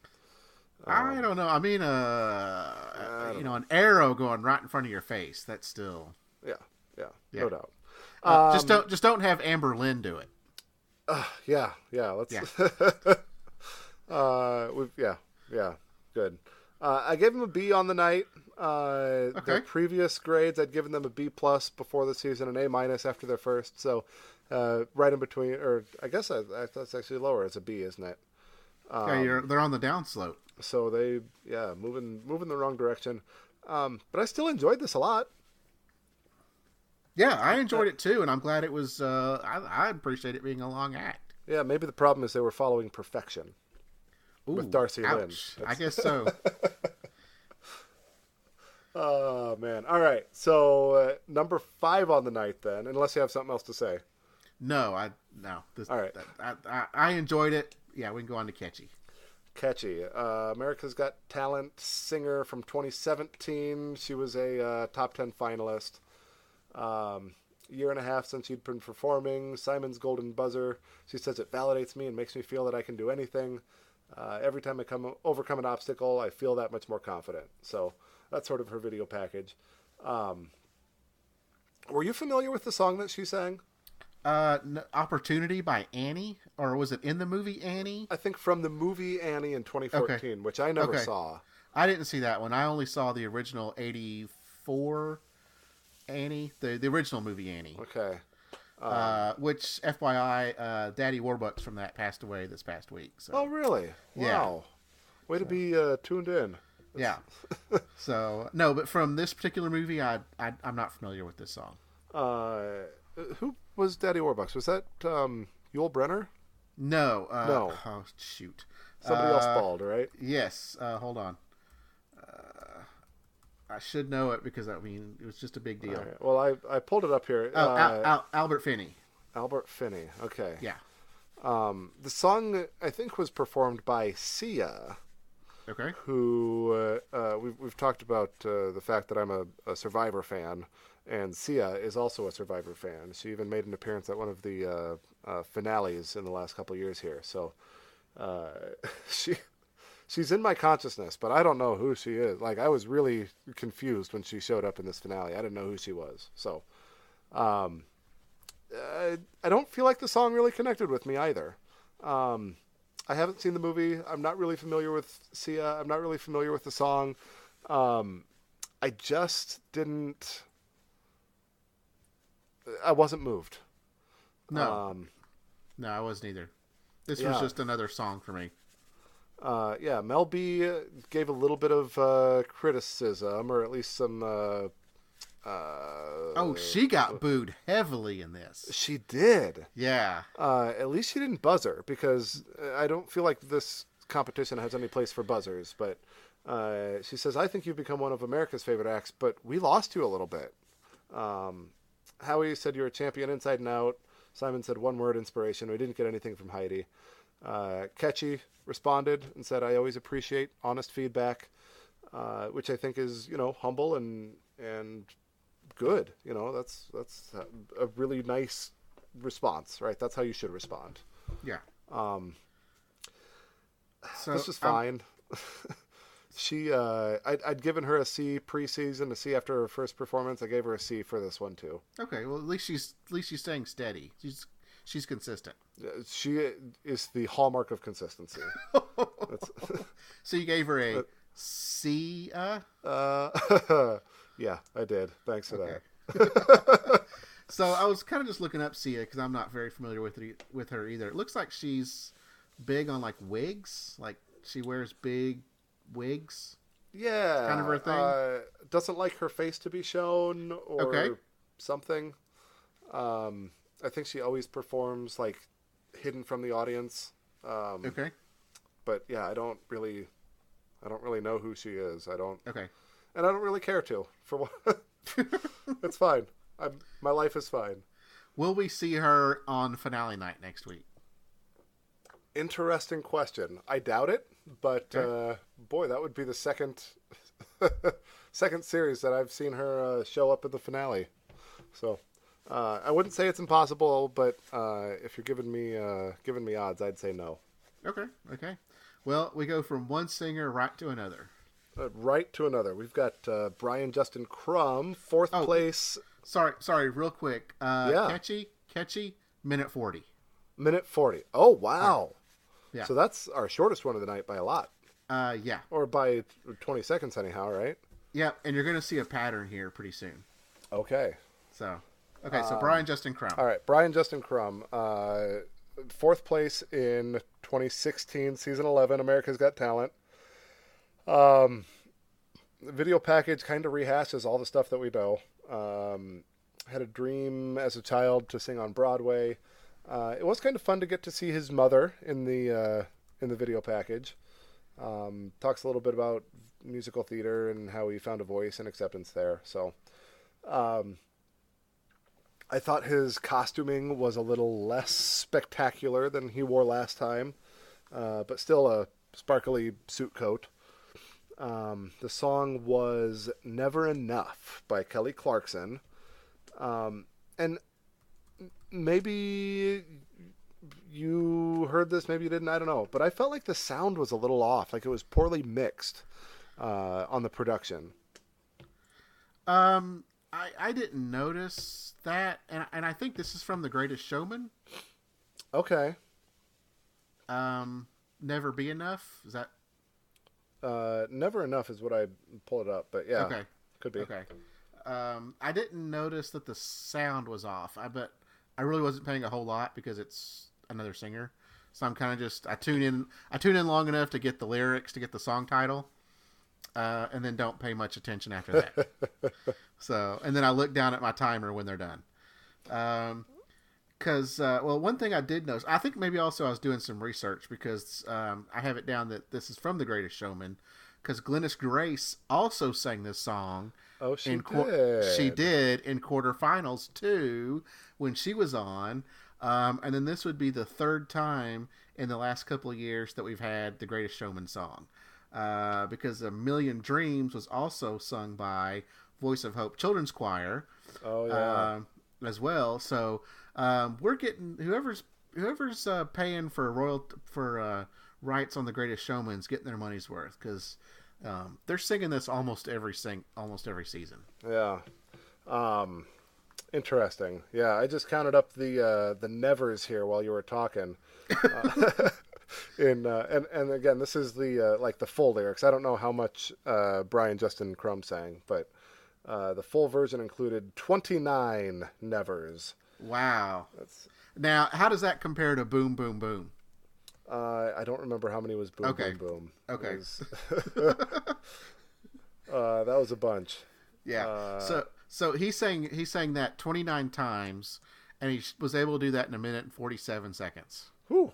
I don't know. I mean, an arrow going right in front of your face. That's still no doubt. Just don't have Amber Lynne do it. Let's. Good. I gave him a B on the night. Their previous grades, I'd given them a B+ before the season, an A- after their first. So right in between, or I guess that's actually lower. It's a B, isn't it? They're on the downslope. So they moving the wrong direction. But I still enjoyed this a lot. Yeah, I enjoyed it too, and I'm glad it was. I appreciate it being a long act. Yeah, maybe the problem is they were following perfection with Darci and Lynne. I guess so. Oh man! All right, so number 5 on the night then, unless you have something else to say. No. All right, I enjoyed it. Yeah, we can go on to Kechi. Kechi, America's Got Talent singer from 2017. She was a top 10 finalist. Year and a half since she'd been performing. Simon's golden buzzer. She says it validates me and makes me feel that I can do anything. Every time I overcome an obstacle, I feel that much more confident. So that's sort of her video package. Were you familiar with the song that she sang? Opportunity by Annie, or was it in the movie Annie? I think from the movie Annie in 2014, which I never saw. I didn't see that one. I only saw the original 84 Annie, the original movie Annie. Okay. Which, FYI, Daddy Warbucks from that passed away this past week. So. Oh, really? Wow. Yeah. Way to be tuned in. Yeah. So, no, but from this particular movie, I'm not familiar with this song. Who was Daddy Warbucks? Was that Yul Brynner? No. No. Oh, shoot. Somebody else bald, right? Yes. Hold on. I should know it because, it was just a big deal. Right. Well, I pulled it up here. Albert Finney. Albert Finney. Okay. Yeah. The song, I think, was performed by Sia. Okay. Who we've talked about the fact that I'm a Survivor fan, and Sia is also a Survivor fan. She even made an appearance at one of the finales in the last couple of years here. So she's in my consciousness, but I don't know who she is. Like, I was really confused when she showed up in this finale. I didn't know who she was. So I don't feel like the song really connected with me either. I haven't seen the movie. I'm not really familiar with Sia. I'm not really familiar with the song. I just didn't... I wasn't moved. No. No, I wasn't either. This was just another song for me. Mel B gave a little bit of criticism, or at least some... she got booed heavily in this. She did. Yeah. At least she didn't buzzer, because I don't feel like this competition has any place for buzzers. But she says, I think you've become one of America's favorite acts, but we lost you a little bit. Howie said you're a champion inside and out. Simon said one word, inspiration. We didn't get anything from Heidi. Kechi responded and said, I always appreciate honest feedback, which I think is, humble and good. That's a really nice response, right? That's how you should respond. Yeah. This was fine. I'd given her a C preseason, a C after her first performance. I gave her a C for this one too. Okay, well at least she's staying steady. She's consistent. She is the hallmark of consistency. So you gave her a C? Yeah, I did. Thanks for that. So I was kind of just looking up Sia because I'm not very familiar with her either. It looks like she's big on like wigs. Like she wears big wigs. Yeah. Kind of her thing. Doesn't like her face to be shown or something. I think she always performs like hidden from the audience. But yeah, I don't really know who she is. I don't. Okay. And I don't really care to. For what? It's fine. My life is fine. Will we see her on finale night next week? Interesting question. I doubt it, but boy, that would be the second series that I've seen her show up at the finale. So I wouldn't say it's impossible, but if you're giving me odds, I'd say no. Okay. Well, we go from one singer right to another. We've got Brian Justin Crum, fourth place. Sorry, real quick. Kechi, minute 40. Minute 40. Oh, wow. Yeah. So that's our shortest one of the night by a lot. Yeah. Or by 20 seconds anyhow, right? Yeah, and you're going to see a pattern here pretty soon. Okay. So Brian Justin Crum. All right, Brian Justin Crum. Fourth place in 2016, season 11, America's Got Talent. The video package kind of rehashes all the stuff that we know. had a dream as a child to sing on Broadway. It was kind of fun to get to see his mother in the video package. Talks a little bit about musical theater and how he found a voice and acceptance there. So I thought his costuming was a little less spectacular than he wore last time, but still a sparkly suit coat. The song was Never Enough by Kelly Clarkson. And maybe you heard this, maybe you didn't, I don't know. But I felt like the sound was a little off, like it was poorly mixed on the production. I didn't notice that, and I think this is from The Greatest Showman. Okay. Never Be Enough? Is that... Never Enough is what I pulled it up, but yeah. Okay. Could be. Okay. I didn't notice that the sound was off. But I really wasn't paying a whole lot because it's another singer. So I'm kind of just, I tune in long enough to get the lyrics, to get the song title, and then don't pay much attention after that. So, and then I look down at my timer when they're done. Because, one thing I did notice, I think maybe also I was doing some research because I have it down that this is from The Greatest Showman, because Glynis Grace also sang this song. Oh, she did. She did in quarterfinals too when she was on. And then this would be the third time in the last couple of years that we've had The Greatest Showman song. Because A Million Dreams was also sung by Voice of Hope Children's Choir. Oh, yeah. As well. So we're getting whoever's paying for rights on The Greatest Showman's getting their money's worth, because they're singing this almost every season. Yeah. Interesting. Yeah, I just counted up the nevers here while you were talking. And again, this is the like the full lyrics. I don't know how much Brian Justin Crum sang, but the full version included 29 nevers. Wow. Now, how does that compare to Boom Boom Boom? I don't remember how many was Boom Boom Boom. Okay. That was a bunch. Yeah. So he sang that 29 times, and he was able to do that in 1 minute and 47 seconds. Whew.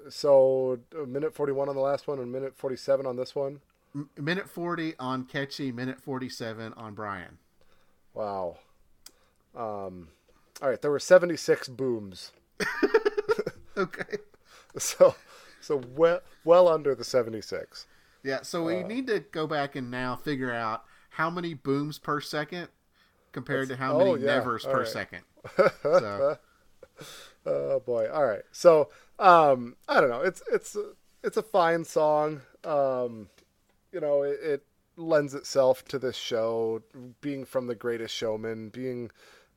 So 1 minute 41 on the last one and 1 minute 47 on this one? 1 minute 40 on Kechi, 1 minute 47 on Brian. Wow. All right, there were 76 booms. Okay. So well under the 76. Yeah, so we need to go back and now figure out how many booms per second compared to how many nevers per second. So. Oh boy. All right. So I don't know. It's a fine song. It lends itself to this show, being from The Greatest Showman, being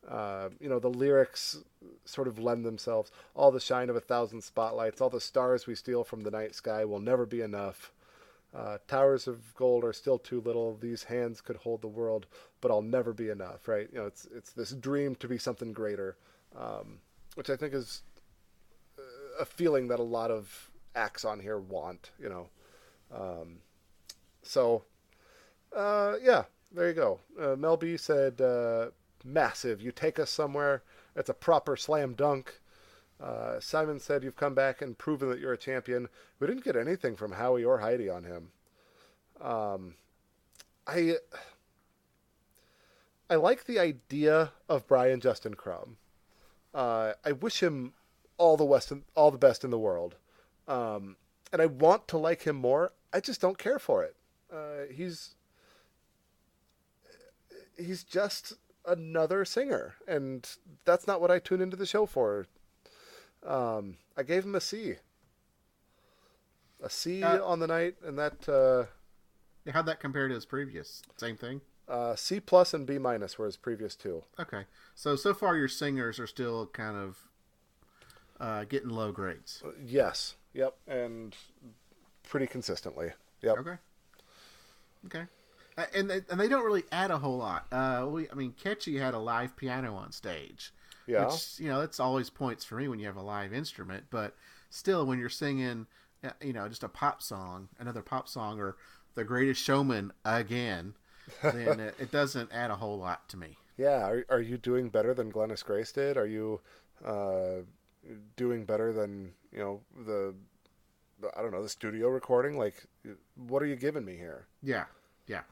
the lyrics sort of lend themselves. All the shine of 1,000 spotlights, all the stars we steal from the night sky will never be enough. Towers of gold are still too little. These hands could hold the world, but I'll never be enough. Right? It's this dream to be something greater, which I think is a feeling that a lot of acts on here want. There you go. Mel B said, massive. You take us somewhere. It's a proper slam dunk. Simon said, you've come back and proven that you're a champion. We didn't get anything from Howie or Heidi on him. I like the idea of Brian Justin Crum. I wish him all the best in the world. And I want to like him more. I just don't care for it. He's just another singer, and that's not what I tune into the show for. I gave him a C on the night, and that how'd that compare to his previous? Same thing? C plus and B minus were his previous two. Okay, so far your singers are still kind of getting low grades. Yes, yep, and pretty consistently. Yep. Okay. And they don't really add a whole lot. Kechi had a live piano on stage. Yeah. Which, that's always points for me when you have a live instrument. But still, when you're singing, just a pop song, another pop song, or The Greatest Showman again, then it doesn't add a whole lot to me. Yeah, are you doing better than Glennis Grace did? Are you doing better than the I don't know, the studio recording? Like, what are you giving me here? Yeah, yeah.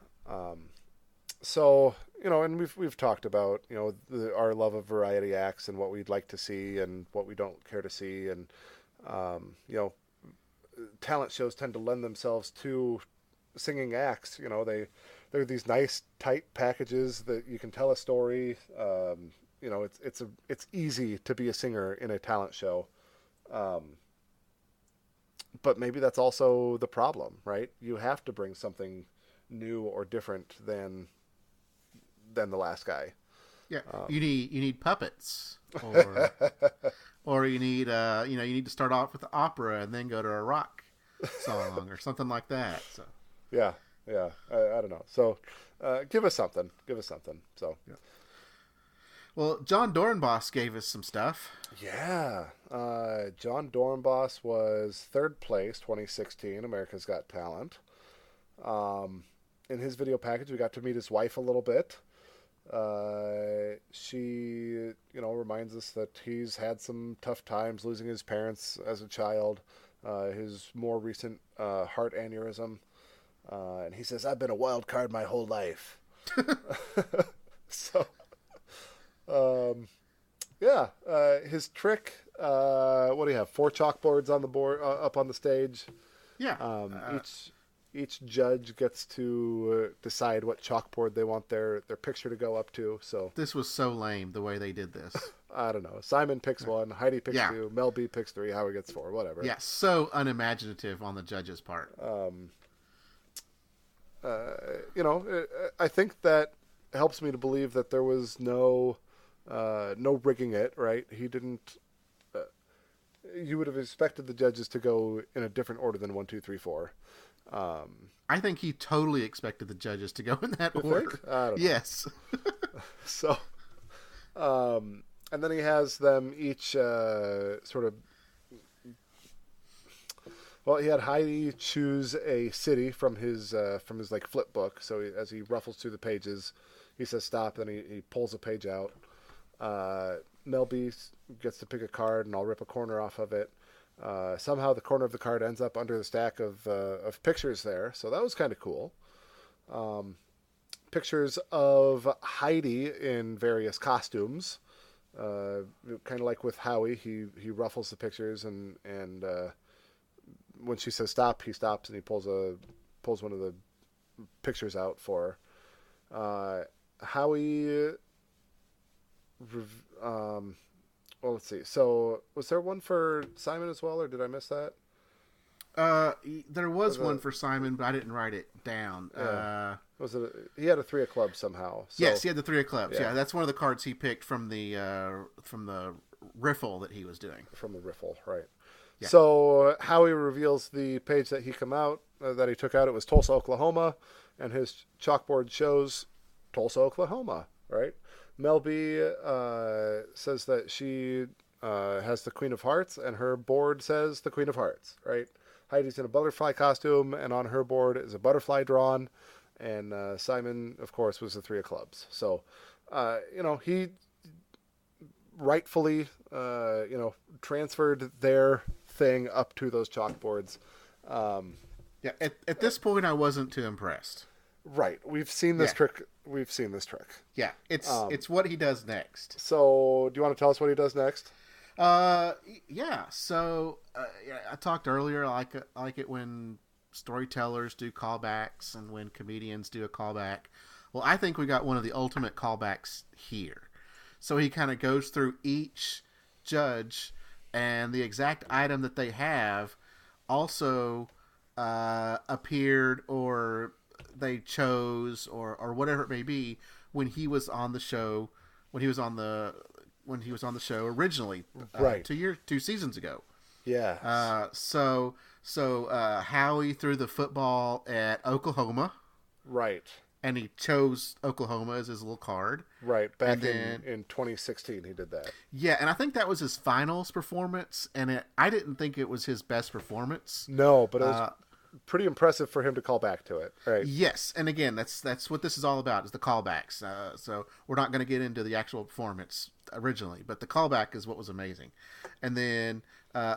So and we've talked about our love of variety acts and what we'd like to see and what we don't care to see, and talent shows tend to lend themselves to singing acts. They're these nice tight packages that you can tell a story. It's easy to be a singer in a talent show. But maybe that's also the problem, right? You have to bring something new or different than the last guy. Yeah, you need puppets, or or you need you need to start off with the opera and then go to a rock song or something like that. So yeah, I don't know. So give us something. So yeah. Well, John Dorenbos gave us some stuff. Yeah, John Dorenbos was third place 2016 America's Got Talent. In his video package, we got to meet his wife a little bit. She, reminds us that he's had some tough times losing his parents as a child. His more recent heart aneurysm, and he says, "I've been a wild card my whole life." So, yeah, his trick. What do you have? 4 chalkboards on the board, up on the stage. Yeah. Each judge gets to decide what chalkboard they want their picture to go up to. So this was so lame the way they did this. I don't know. Simon picks 1, Heidi picks 2, Mel B picks 3, Howie gets 4, whatever. Yeah, so unimaginative on the judge's part. I think that helps me to believe that there was no rigging it, right? He didn't. You would have expected the judges to go in a different order than 1, 2, 3, 4. I think he totally expected the judges to go in that order. Think? I don't know. Yes. So, and then he has them each sort of. Well, he had Heidi choose a city from his like flip book. So as he ruffles through the pages, he says stop, and he pulls a page out. Mel B gets to pick a card, and I'll rip a corner off of it. Somehow the corner of the card ends up under the stack of pictures there, so that was kind of cool. Pictures of Heidi in various costumes, kind of like with Howie. He ruffles the pictures, and when she says stop, he stops and he pulls one of the pictures out for her. Howie. Well, let's see. So, was there one for Simon as well, or did I miss that? There was one for Simon, but I didn't write it down. Yeah. Was it? He had a 3 of clubs somehow. So, yes, he had the 3 of clubs. Yeah, that's one of the cards he picked from the riffle that he was doing. From the riffle, right? Yeah. So Howie reveals the page that he took out. It was Tulsa, Oklahoma, and his chalkboard shows Tulsa, Oklahoma, right? Mel B says that she has the Queen of Hearts, and her board says the Queen of Hearts, right? Heidi's in a butterfly costume, and on her board is a butterfly drawn, and Simon, of course, was the 3 of clubs. So, he rightfully, transferred their thing up to those chalkboards. Yeah, at this point, I wasn't too impressed. Right. We've seen this trick. Yeah, it's what he does next. So, do you want to tell us what he does next? Yeah. So, I talked earlier. I like it when storytellers do callbacks and when comedians do a callback. Well, I think we got one of the ultimate callbacks here. So he kind of goes through each judge, and the exact item that they have also appeared or they chose or whatever it may be when he was on the show, when he was on the show originally, right, 2 seasons ago. Yeah. So Howie threw the football at Oklahoma. Right. And he chose Oklahoma as his little card. Right. Back in 2016 he did that. Yeah, and I think that was his finals performance, and I didn't think it was his best performance. No, but pretty impressive for him to call back to it, right? Yes, and again, that's what this is all about, is the callbacks. So we're not going to get into the actual performance originally, but the callback is what was amazing. And then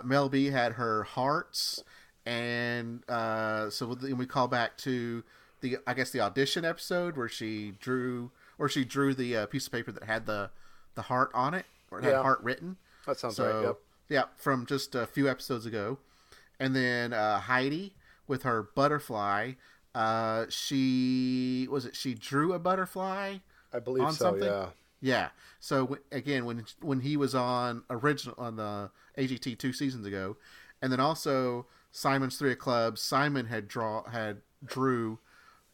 Mel B had her hearts, and so we call back to the audition episode where she drew the piece of paper that had the heart on it, or it had heart written. That sounds right. Yep. Yeah, from just a few episodes ago. And then Heidi with her butterfly. She drew a butterfly. I believe on so. Something? Yeah. Yeah. So again, when he was on the AGT 2 seasons ago, and then also Simon's Three of Clubs, Simon had drew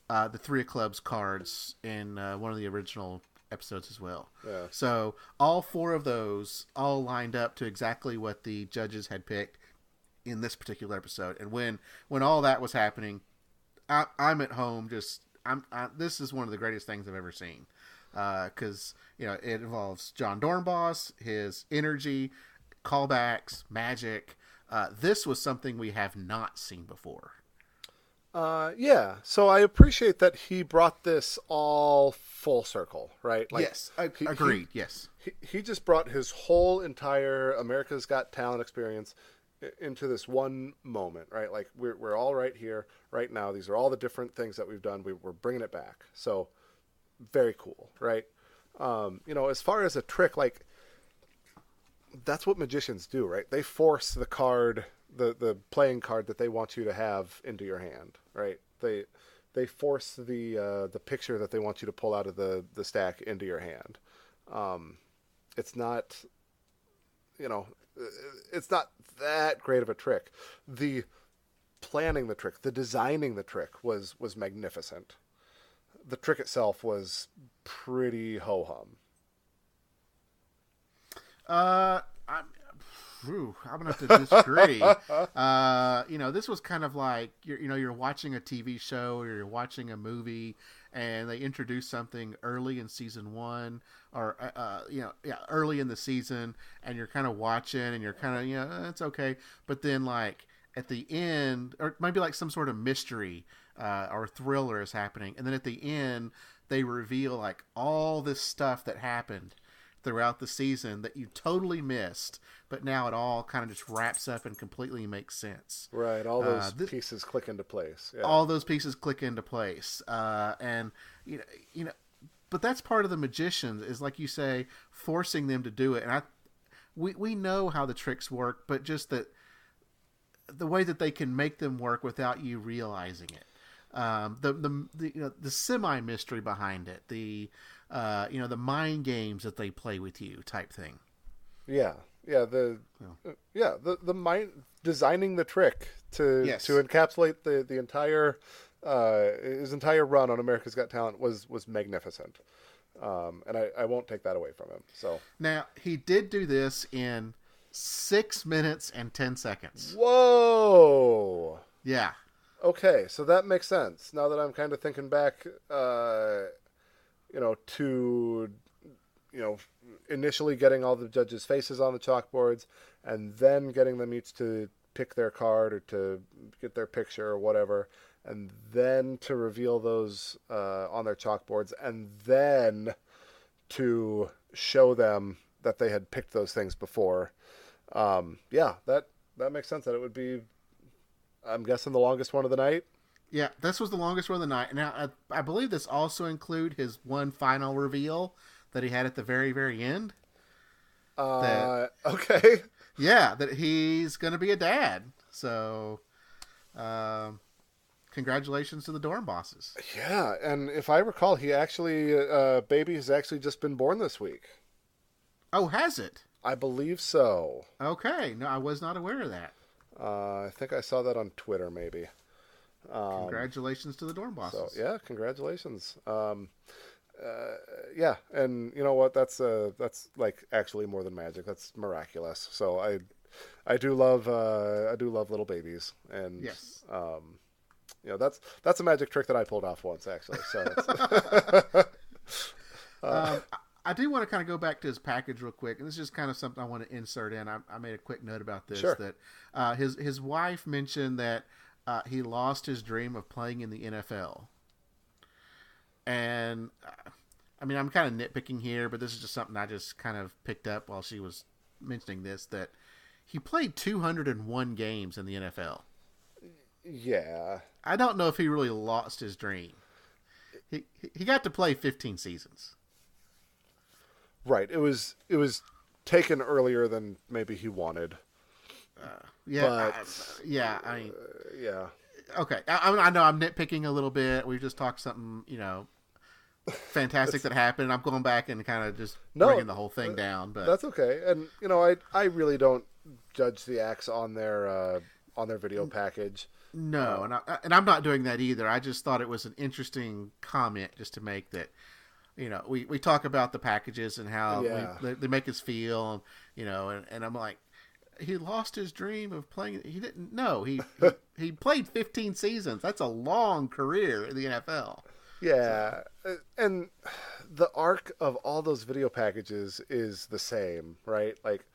the Three of Clubs cards in one of the original episodes as well. Yeah. So all four of those all lined up to exactly what the judges had picked in this particular episode. And when all that was happening, I'm at home this is one of the greatest things I've ever seen. Because it involves John Dorenbos, his energy, callbacks, magic. This was something we have not seen before. Yeah. So I appreciate that he brought this all full circle, right? Yes, agreed. Yes. He just brought his whole entire America's Got Talent experience into this one moment, right? Like we're all right here, right now. These are all the different things that we've done. We're bringing it back. So very cool, right? As far as a trick, like that's what magicians do, right? They force the card, the playing card that they want you to have into your hand, right? They force the picture that they want you to pull out of the stack into your hand. It's not, it's not that great of a trick. The planning the trick, the designing the trick was magnificent. The trick itself was pretty ho-hum. I'm gonna have to disagree. This was kind of like you're watching a TV show or you're watching a movie, and they introduce something early in season one, or early in the season, and you're kind of watching, and you're kind of it's okay, but then like at the end, or maybe like some sort of mystery or thriller is happening, and then at the end they reveal like all this stuff that happened throughout the season that you totally missed, but now it all kind of just wraps up and completely makes sense. Right, all those pieces click into place. Yeah. All those pieces click into place, and but that's part of the magicians, is like you say, forcing them to do it. And we know how the tricks work, but just that the way that they can make them work without you realizing it. The semi mystery behind it, the mind games that they play with you type thing. Yeah. The mind designing the trick to encapsulate the entire his entire run on America's Got Talent was magnificent. And I won't take that away from him. So now he did do this in 6 minutes and 10 seconds. Whoa. Yeah. Okay, so that makes sense. Now that I'm kind of thinking back, to initially getting all the judges' faces on the chalkboards, and then getting them each to pick their card or to get their picture or whatever, and then to reveal those on their chalkboards, and then to show them that they had picked those things before. That makes sense. That it would be, I'm guessing, the longest one of the night. Yeah, this was the longest one of the night. Now, I believe this also include his one final reveal that he had at the very, very end. Okay. Yeah, that he's going to be a dad. So, congratulations to the Dorenbosses. Yeah, and if I recall, he actually, baby has actually just been born this week. Oh, has it? I believe so. Okay. No, I was not aware of that. I think I saw that on Twitter, maybe. Congratulations to the Dorenbosses. So, yeah, congratulations. Yeah, and you know what? That's like actually more than magic. That's miraculous. So I do love little babies, and yes, that's a magic trick that I pulled off once, actually. So. I do want to kind of go back to his package real quick, and this is just kind of something I want to insert in. I made a quick note about this. Sure. That his wife mentioned that he lost his dream of playing in the NFL. And I mean, I'm kind of nitpicking here, but this is just something I just kind of picked up while she was mentioning this, that he played 201 games in the NFL. Yeah. I don't know if he really lost his dream. He got to play 15 seasons. Right. It was taken earlier than maybe he wanted. Yeah. Yeah. Okay. I know I'm nitpicking a little bit. We've just talked something, fantastic that happened. I'm going back and kind of just bringing the whole thing down. But that's okay. And, I really don't judge the acts on their video package. No, and I'm not doing that either. I just thought it was an interesting comment just to make that, we talk about the packages and how they make us feel, and I'm like, he lost his dream of playing. He didn't. No, he played 15 seasons. That's a long career in the NFL. Yeah, and the arc of all those video packages is the same, right? Like,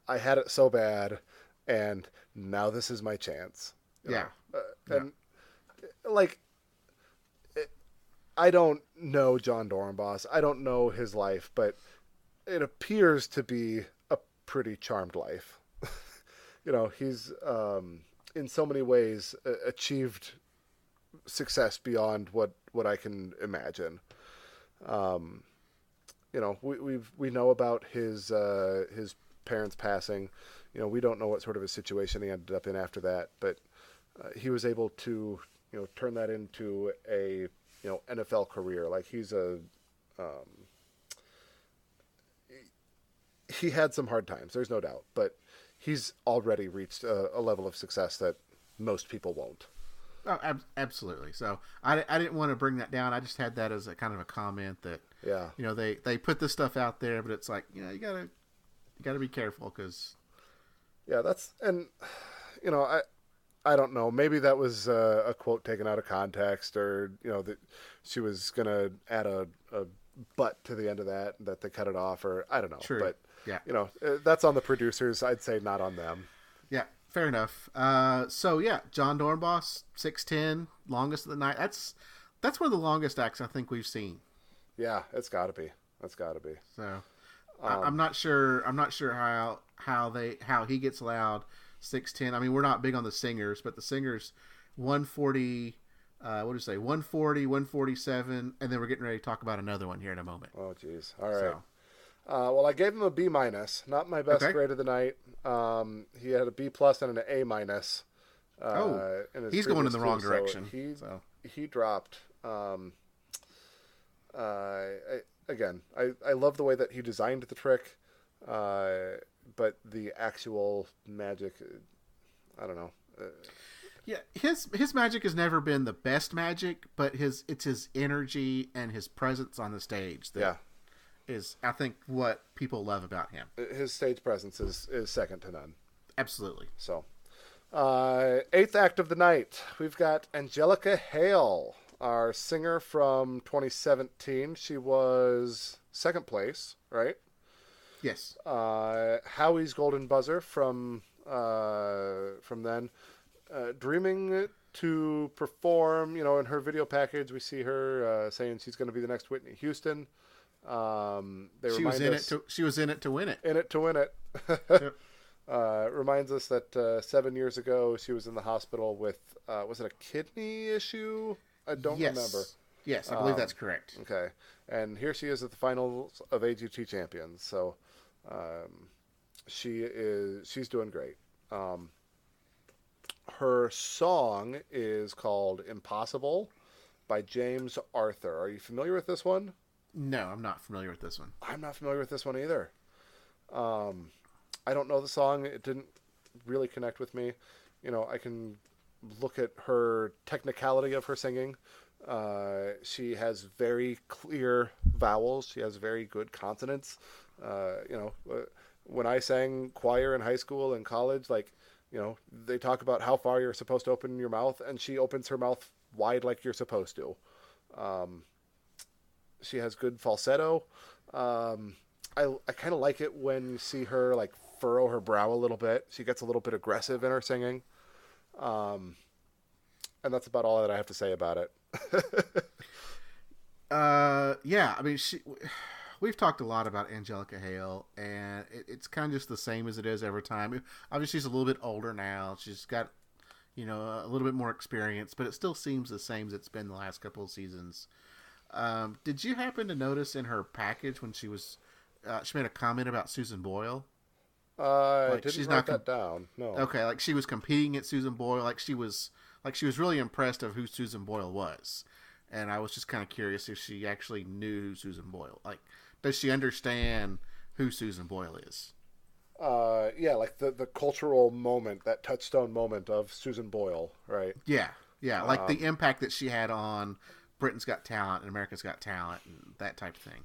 I had it so bad, and now this is my chance. And like, I don't know John Dorenbos. I don't know his life, but it appears to be a pretty charmed life. He's in so many ways achieved success beyond what I can imagine. We know about his parents passing. We don't know what sort of a situation he ended up in after that, but he was able to turn that into a NFL career. Like, he's he had some hard times, there's no doubt, but he's already reached a level of success that most people won't. Oh, absolutely. So I didn't want to bring that down. I just had that as a kind of a comment that, they put this stuff out there, but it's like, you gotta be careful because. Yeah, I don't know. Maybe that was a quote taken out of context, or that she was gonna add a but to the end of that they cut it off, or I don't know. True. But yeah, that's on the producers. I'd say not on them. Yeah, fair enough. So yeah, John Dorenbos, 6'10", longest of the night. That's one of the longest acts I think we've seen. Yeah, it's got to be. So I'm not sure how he gets allowed 6'10". I mean, we're not big on the singers, but the singers 140. What do you say? 140, 147, and then we're getting ready to talk about another one here in a moment. Oh, geez. All right. Well, I gave him a B-, not my best grade of the night. He had a B+ and an A-. He's going in the wrong direction. So he dropped. I love the way that he designed the trick, but the actual magic, I don't know. Yeah, his magic has never been the best magic, but it's his energy and his presence on the stage that is, I think, what people love about him. His stage presence is second to none. Absolutely. So, 8th act of the night, we've got Angelica Hale, our singer from 2017. She was second place, right? Yes. Howie's Golden Buzzer from then. Dreaming to perform, in her video package, we see her saying she's going to be the next Whitney Houston. She was in it to win it. In it to win it. Yep. Reminds us that 7 years ago she was in the hospital with, was it a kidney issue? I don't remember. Yes, I believe that's correct. Okay. And here she is at the finals of AGT Champions. So she's doing great. Her song is called Impossible by James Arthur. Are you familiar with this one? No, I'm not familiar with this one. I'm not familiar with this one either. I don't know the song. It didn't really connect with me. I can look at her technicality of her singing. She has very clear vowels. She has very good consonants. When I sang choir in high school and college, they talk about how far you're supposed to open your mouth, and she opens her mouth wide like you're supposed to. She has good falsetto. I kind of like it when you see her furrow her brow a little bit. She gets a little bit aggressive in her singing. And that's about all that I have to say about it. Yeah, I mean, we've talked a lot about Angelica Hale, and it's kind of just the same as it is every time. Obviously, she's a little bit older now. She's got, a little bit more experience, but it still seems the same as it's been the last couple of seasons. Did you happen to notice in her package when she made a comment about Susan Boyle? I didn't write that down. No. Okay, like she was competing at Susan Boyle, like she was really impressed of who Susan Boyle was. And I was just kind of curious if she actually knew who Susan Boyle. Like, does she understand who Susan Boyle is? Yeah, like the cultural moment, that touchstone moment of Susan Boyle, right? Yeah, like the impact that she had on Britain's Got Talent and America's Got Talent and that type of thing.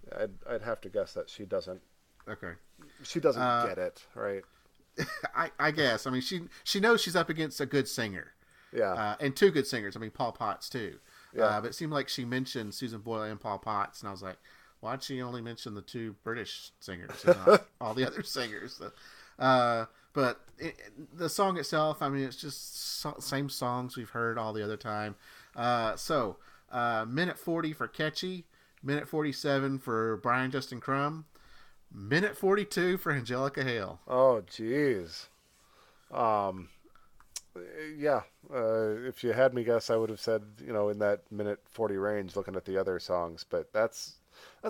I'd have to guess that she doesn't. Okay. She doesn't get it, right? I guess. I mean, she knows she's up against a good singer. Yeah. And two good singers. I mean, Paul Potts, too. Yeah. But it seemed like she mentioned Susan Boyle and Paul Potts, and I was like, why'd she only mention the two British singers and not all the other singers? But the song itself, I mean, it's just same songs we've heard all the other time. So, minute 40 for Kechi, minute 47 for Brian Justin Crum, minute 42 for Angelica Hale. Oh, jeez. Yeah. If you had me guess, I would have said, in that minute 40 range, looking at the other songs. But that's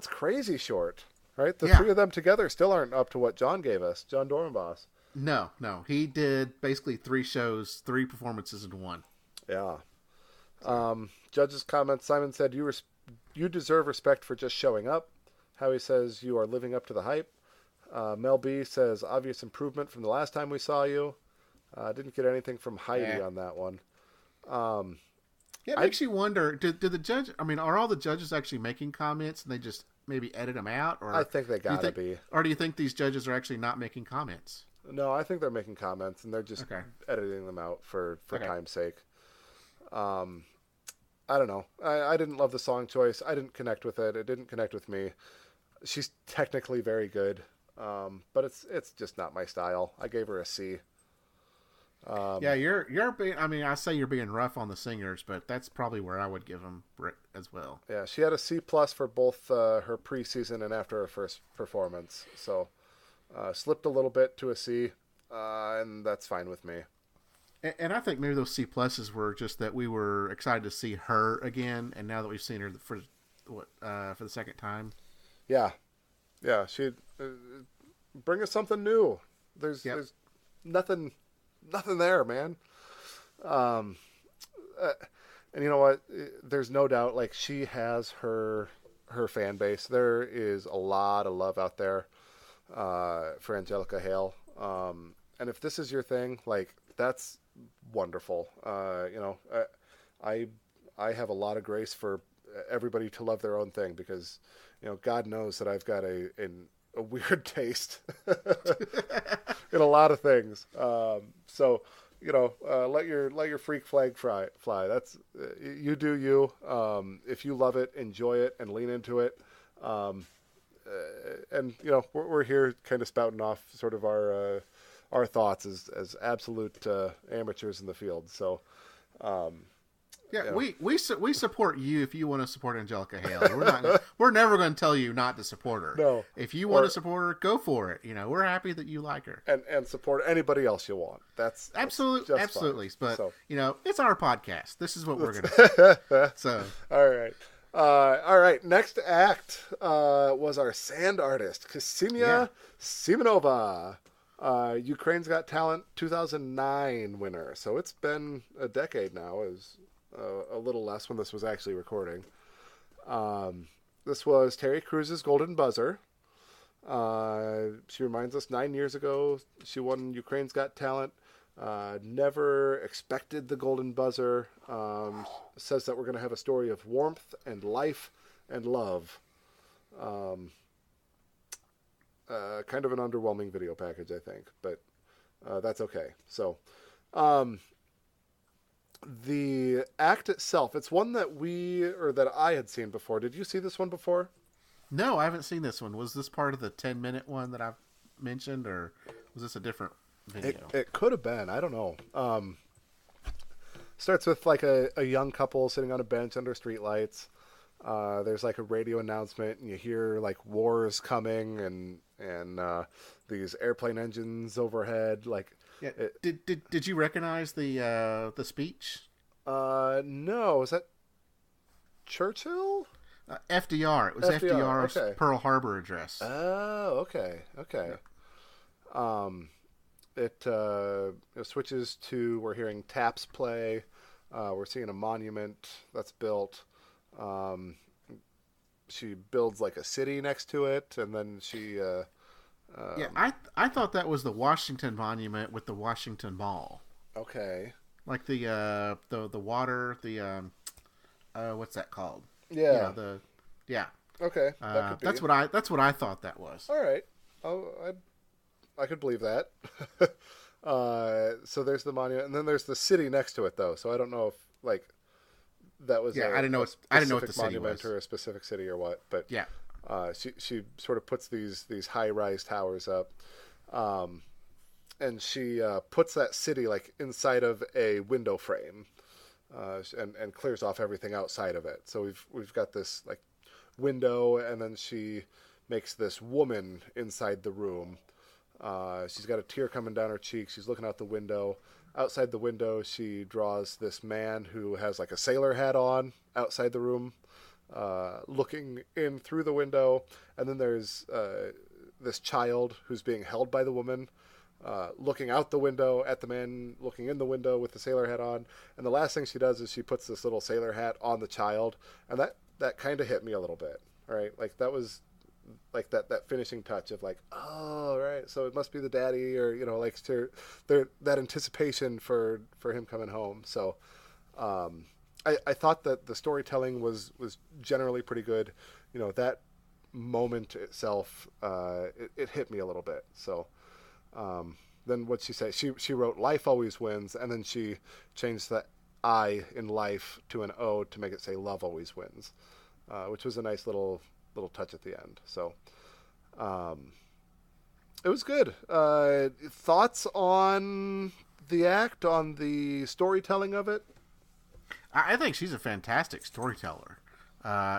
crazy short, right? The three of them together still aren't up to what John gave us, John Dorenbos. No. He did basically 3 shows, 3 performances in one. Yeah. Judge's comments, Simon said, you deserve respect for just showing up. Howie says, you are living up to the hype. Mel B says, obvious improvement from the last time we saw you. Didn't get anything from Heidi on that one. It makes you wonder, do the judge, I mean, are all the judges actually making comments and they just maybe edit them out? Or I think they gotta be. Or do you think these judges are actually not making comments? No, I think they're making comments and they're just editing them out for time's sake. I don't know. I didn't love the song choice. I didn't connect with it. It didn't connect with me. She's technically very good, but it's just not my style. I gave her a C. Yeah, you're being. I mean, I say you're being rough on the singers, but that's probably where I would give them as well. Yeah, she had a C+ for both her preseason and after her first performance. So slipped a little bit to a C, and that's fine with me. And I think maybe those C+ were just that we were excited to see her again, and now that we've seen her for the second time. Yeah, she bring us something new. There's nothing there, man. And you know what? There's no doubt, like, she has her fan base. There is a lot of love out there for Angelica Hale. And if this is your thing, like, that's wonderful. I have a lot of grace for everybody to love their own thing because, God knows that I've got a weird taste in a lot of things. So, let your freak flag fly. That's you do you. If you love it, enjoy it and lean into it. And we're here kind of spouting off sort of our thoughts as absolute amateurs in the field. So, we support you if you want to support Angelica Hale. We're never going to tell you not to support her. No. If you want to support her, go for it. We're happy that you like her. And support anybody else you want. That's absolutely. Fine. But so. It's our podcast. This is what we're going to say. So all right. Next act was our sand artist, Kseniya Simonova. Ukraine's Got Talent 2009 winner. So it's been a decade now. It was a little less when this was actually recording. This was Terry Cruz's Golden Buzzer. She reminds us 9 years ago she won Ukraine's Got Talent. Never expected the Golden Buzzer. Says that we're going to have a story of warmth and life and love. Kind of an underwhelming video package, I think, but that's okay. So, the act itself, it's one that I had seen before. Did you see this one before? No, I haven't seen this one. Was this part of the 10-minute one that I've mentioned, or was this a different video? It could have been. I don't know. starts with like a young couple sitting on a bench under streetlights. There's like a radio announcement, and you hear like wars coming, and these airplane engines overhead. Like, Yeah. Did you recognize the speech? No, is that Churchill? FDR. It was FDR's okay. Pearl Harbor address. Oh, okay. It switches to, we're hearing taps play. We're seeing a monument that's built. She builds like a city next to it, and then she. I thought that was the Washington Monument with the Washington Mall. Okay. Like the water, what's that called? Yeah. Okay. That's what I thought that was. All right. Oh, I could believe that. So there's the monument, and then there's the city next to it, though. So I don't know if like that was. I didn't know what the city monument was, or a specific city or what. But yeah, she sort of puts these high-rise towers up, and she puts that city like inside of a window frame, and clears off everything outside of it. So we've got this like window, and then she makes this woman inside the room. She's got a tear coming down her cheek. She's looking out the window. Outside the window, she draws this man who has like a sailor hat on outside the room, looking in through the window. And then there's this child who's being held by the woman, looking out the window at the man looking in the window with the sailor hat on. And the last thing she does is she puts this little sailor hat on the child. And that kind of hit me a little bit. Right? Like that was like that finishing touch of like, oh, right, so it must be the daddy, or like that anticipation for him coming home. So I thought that the storytelling was generally pretty good. That moment itself, it hit me a little bit. So then what'd she say? She wrote life always wins, and then she changed the I in life to an O to make it say love always wins, which was a nice little touch at the end. So it was good. Thoughts on the act, on the storytelling of it? I think she's a fantastic storyteller.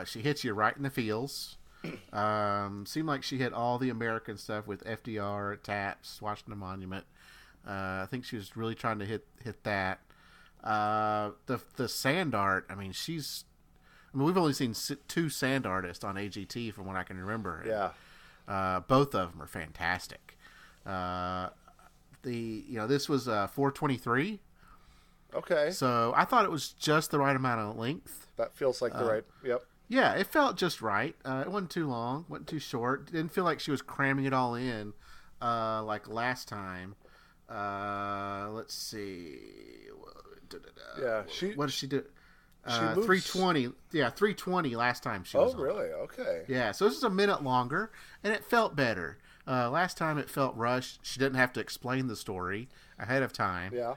She hits you right in the feels. Seemed like she hit all the American stuff with FDR, taps, Washington Monument. I think she was really trying to hit that. The sand art, we've only seen 2 sand artists on AGT from what I can remember. Yeah. Both of them are fantastic. This was 4:23. Okay. So I thought it was just the right amount of length. That feels like the right. Yep. Yeah, it felt just right. It wasn't too long, wasn't too short. Didn't feel like she was cramming it all in, like last time. Let's see. Yeah. What did she do? She moves... 320. Yeah, 320 last time she was on. Really? Okay. Yeah, so this is a minute longer, and it felt better. Last time it felt rushed. She didn't have to explain the story ahead of time. Yeah.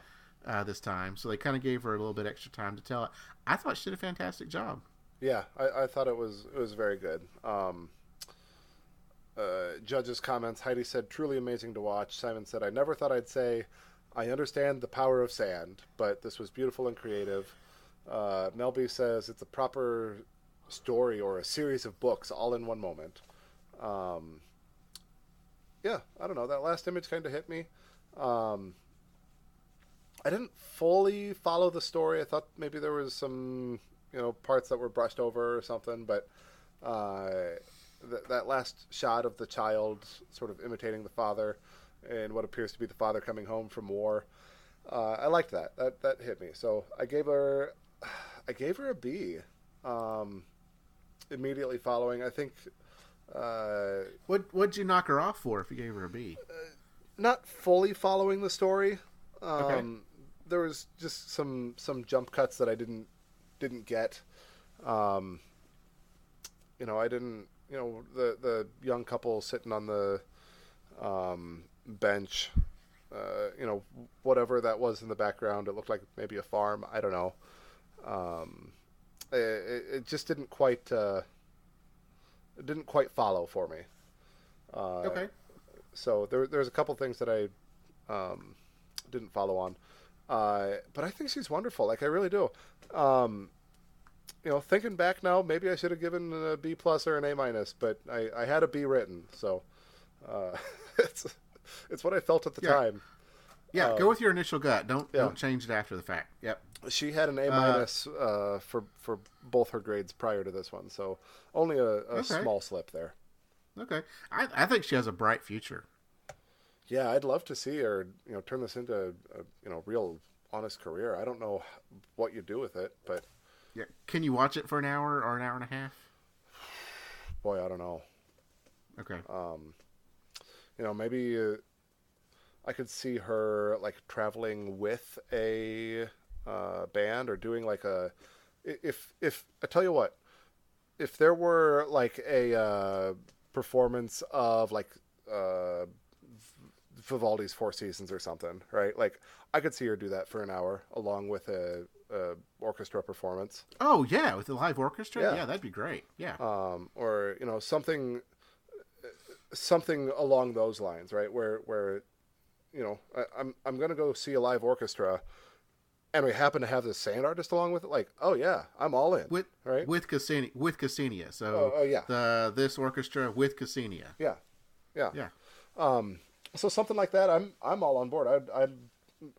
This time, so they kind of gave her a little bit extra time to tell it. I thought she did a fantastic job. Yeah, I thought it was very good. Judge's comments. Heidi said, truly amazing to watch. Simon said, I never thought I'd say I understand the power of sand, but this was beautiful and creative. Melby says it's a proper story or a series of books all in one moment. Yeah, I don't know. That last image kind of hit me. I didn't fully follow the story. I thought maybe there was some, parts that were brushed over or something, but that last shot of the child sort of imitating the father and what appears to be the father coming home from war, I liked that. That hit me. So I gave her a B. Immediately following, I think. What'd you knock her off for if you gave her a B? Not fully following the story. Okay. There was just some jump cuts that I didn't get. I didn't. The young couple sitting on the bench. Whatever that was in the background, it looked like maybe a farm. I don't know. It just didn't quite. It didn't quite follow for me. Okay. So there's a couple things that I didn't follow on. But I think she's wonderful. Like, I really do. Thinking back now, maybe I should have given a B plus or an A minus, but I had a B written, so it's what I felt at the time. Yeah, go with your initial gut. Don't change it after the fact. Yep. She had an A minus for both her grades prior to this one, so only a small slip there. Okay, I think she has a bright future. Yeah, I'd love to see her, turn this into a real honest career. I don't know what you do with it, but yeah, can you watch it for an hour or an hour and a half? Boy, I don't know. Okay. Maybe I could see her like traveling with a band or doing like if I tell you what, if there were like a performance of like Vivaldi's Four Seasons or something, right? Like I could see her do that for an hour along with a orchestra performance. Oh yeah, with the live orchestra, yeah, that'd be great. Yeah. Or something along those lines, right? Where I'm gonna go see a live orchestra, and we happen to have this sand artist along with it. Like, oh yeah, I'm all in. With Kseniya. So this orchestra with Kseniya. Yeah. So something like that, I'm all on board.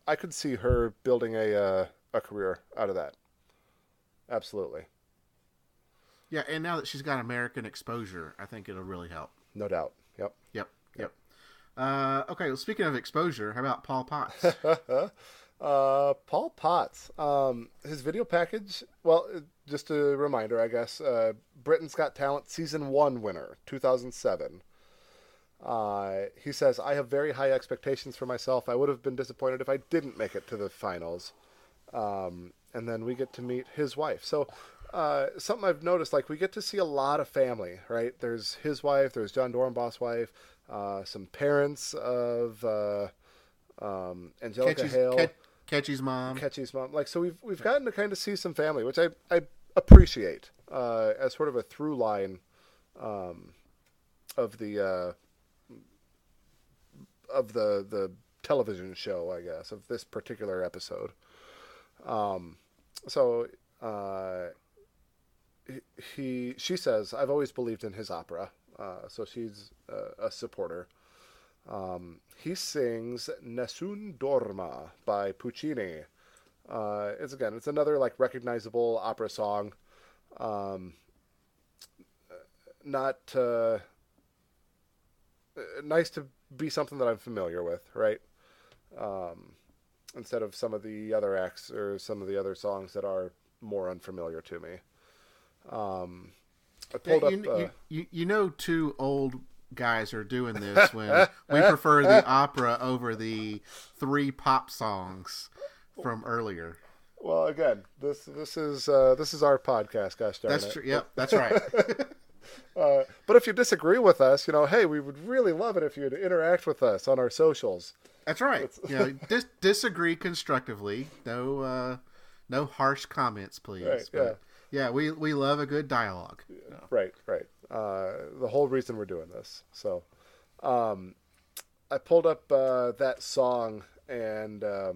I could see her building a career out of that. Absolutely. Yeah, and now that she's got American exposure, I think it'll really help. No doubt. Yep. Okay, well, speaking of exposure, how about Paul Potts? Paul Potts. His video package, well, just a reminder, I guess, Britain's Got Talent Season 1 winner, 2007. He says, I have very high expectations for myself. I would have been disappointed if I didn't make it to the finals. And then we get to meet his wife. So something I've noticed, like we get to see a lot of family, right? There's his wife, there's John Dorenbos' wife, some parents of Angelica, Hale. Kechi's mom. Like, so we've gotten to kind of see some family, which I appreciate as sort of a through line of the television show, I guess, of this particular episode. She says, I've always believed in his opera. So she's a supporter. He sings Nessun Dorma by Puccini. It's another like recognizable opera song. Nice to be something that I'm familiar with, right? Instead of some of the other acts or some of the other songs that are more unfamiliar to me. I pulled up. Two old guys are doing this when we prefer the opera over the 3 pop songs from earlier. Well, again, this is our podcast, gosh darn it. That's true. Yep, that's right. But if you disagree with us, hey, we would really love it if you'd interact with us on our socials. That's right. Disagree constructively. No harsh comments, please. Right, but, yeah, we love a good dialogue. Right. The whole reason we're doing this. So, I pulled up that song and I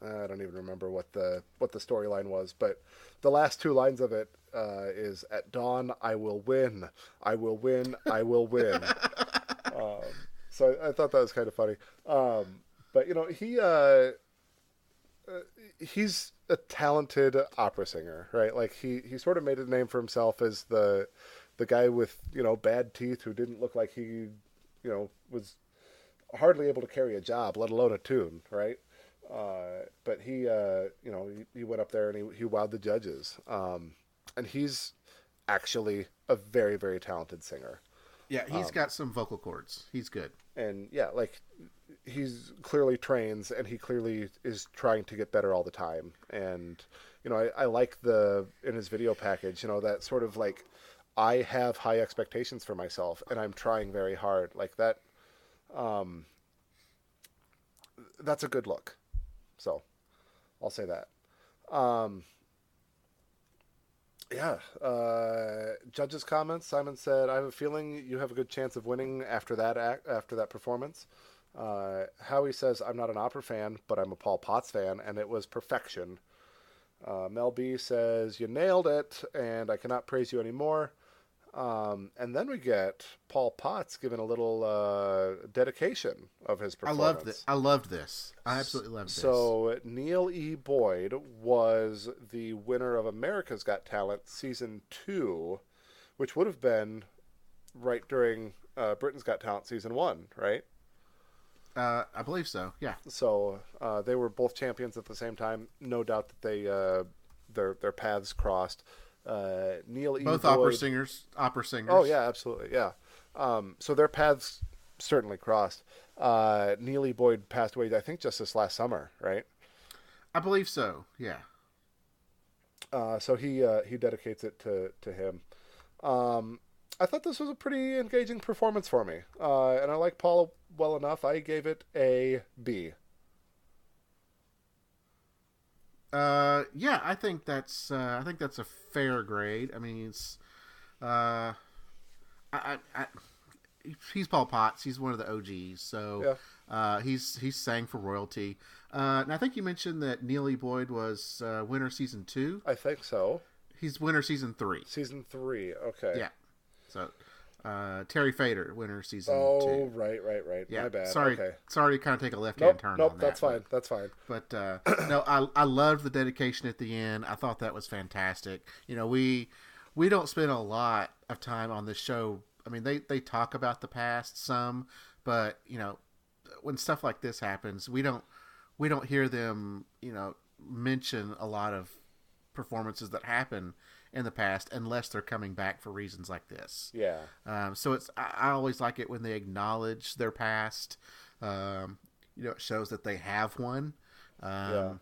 don't even remember what the storyline was, but the last 2 lines of it is, at dawn I will win, I will win, I will win. So I thought that was kind of funny. But he's a talented opera singer, right? Like he sort of made a name for himself as the guy with bad teeth who didn't look like he was hardly able to carry a job, let alone a tune, right? But he went up there and he wowed the judges. And he's actually a very, very talented singer. Yeah, he's got some vocal cords. He's good. And yeah, like he's clearly trains and he clearly is trying to get better all the time. And, I like in his video package, that sort of like, I have high expectations for myself and I'm trying very hard like that. That's a good look. So I'll say that. Judges' comments. Simon said, I have a feeling you have a good chance of winning after that performance. Howie says, I'm not an opera fan, but I'm a Paul Potts fan, and it was perfection. Mel B says, you nailed it, and I cannot praise you anymore. And then we get Paul Potts giving a little dedication of his performance. I loved this. I absolutely loved this. So Neil E. Boyd was the winner of America's Got Talent Season 2, which would have been right during Britain's Got Talent Season 1, right? I believe so, yeah. So they were both champions at the same time. No doubt that they their paths crossed. Neil E. Both Boyd, opera singers. Oh yeah, absolutely, yeah. So their paths certainly crossed. Neil E. Boyd passed away, I think, just this last summer, right? I believe so. Yeah. So he dedicates it to him. I thought this was a pretty engaging performance for me, and I like Paul well enough. I gave it a B. Yeah, I think that's a fair grade. I mean, it's he's Paul Potts. He's one of the OGs, so yeah. He's sang for royalty. And I think you mentioned that Neil E. Boyd was winner season 2. I think so. He's winner season 3. Season 3, okay. Yeah. So Terry Fader, winner season 2. Oh, right. Yeah. My bad. Sorry to kind of take a left-hand turn on that. That's fine. That's fine. But no, I loved the dedication at the end. I thought that was fantastic. You know, we don't spend a lot of time on this show. I mean, they talk about the past some, but you know, when stuff like this happens, we don't hear them, you know, mention a lot of performances that happen in the past unless they're coming back for reasons like this. Yeah. So I always like it when they acknowledge their past. You know, it shows that they have one. And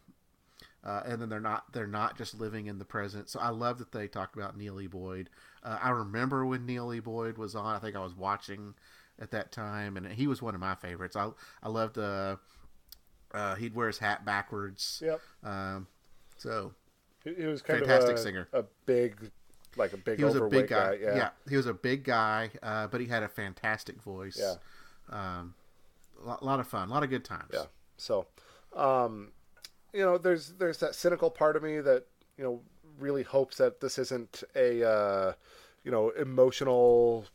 then they're not just living in the present. So I love that they talked about Neil E. Boyd. I remember when Neil E. Boyd was on. I think I was watching at that time, and he was one of my favorites. I loved he'd wear his hat backwards. Yep. So he was kind fantastic of singer. A big He was a big guy. Yeah, he was a big guy, but he had a fantastic voice. Yeah. A lot of fun, a lot of good times. Yeah. So, you know, there's that cynical part of me that, you know, really hopes that this isn't a you know, emotional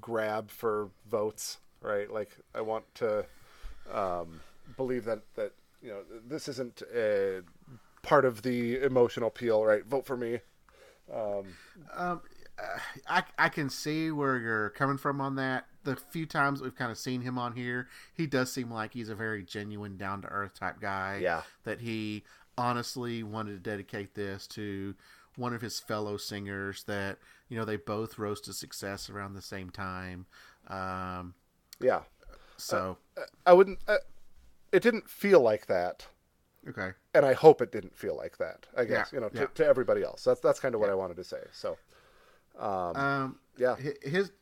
grab for votes, right? Like, I want to believe that you know, this isn't a part of the emotional appeal, right? Vote for me. I can see where you're coming from on that. The few times we've kind of seen him on here, he does seem like he's a very genuine, down-to-earth type guy. Yeah. That he honestly wanted to dedicate this to one of his fellow singers that, you know, they both rose to success around the same time. Yeah. So I wouldn't. It didn't feel like that. Okay. And I hope it didn't feel like that. I guess, Yeah, you know, yeah. to everybody else. That's kind of what I wanted to say. So, yeah.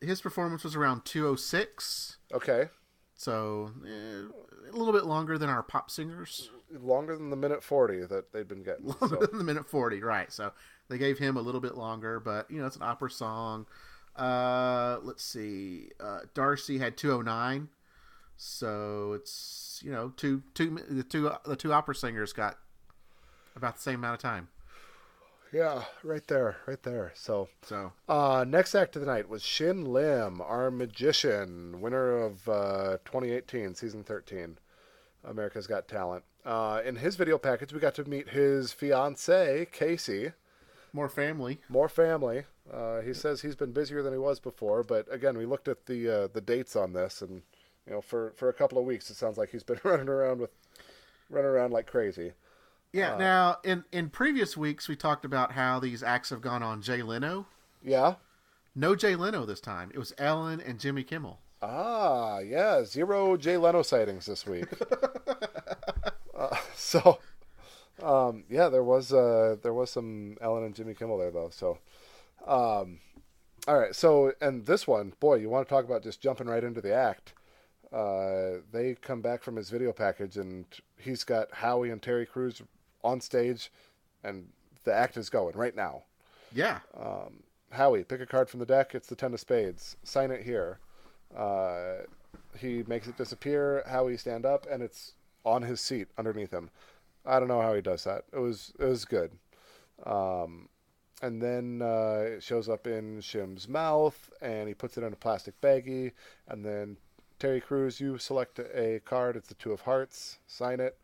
His performance was around 2:06. Okay. So a little bit longer than our pop singers. Longer than the minute 40 that they've been getting. Longer than the minute 40, right? So they gave him a little bit longer, but you know, it's an opera song. Let's see. Darci had 2:09. So it's, you know, the two opera singers got about the same amount of time. Yeah, right there. So next act of the night was Shin Lim, our magician, winner of 2018 season 13, America's Got Talent. In his video package, we got to meet his fiancée, Kechi. More family. He says he's been busier than he was before, but again, we looked at the dates on this, and you know, for a couple of weeks, it sounds like he's been running around like crazy. Yeah. Now, in previous weeks, we talked about how these acts have gone on Jay Leno. Yeah. No Jay Leno this time. It was Ellen and Jimmy Kimmel. Ah, yeah. 0 Jay Leno sightings this week. Yeah, there was some Ellen and Jimmy Kimmel there though. So, all right. So, and this one, boy, you want to talk about just jumping right into the act. They come back from his video package, and he's got Howie and Terry Crews on stage, and the act is going right now. Yeah. Howie, pick a card from the deck. It's the 10 of spades. Sign it here. He makes it disappear. Howie stand up, and it's on his seat underneath him. I don't know how he does that. It was good. And then it shows up in Shim's mouth, and he puts it in a plastic baggie. And then Terry Crews, you select a card. It's the Two of Hearts. Sign it.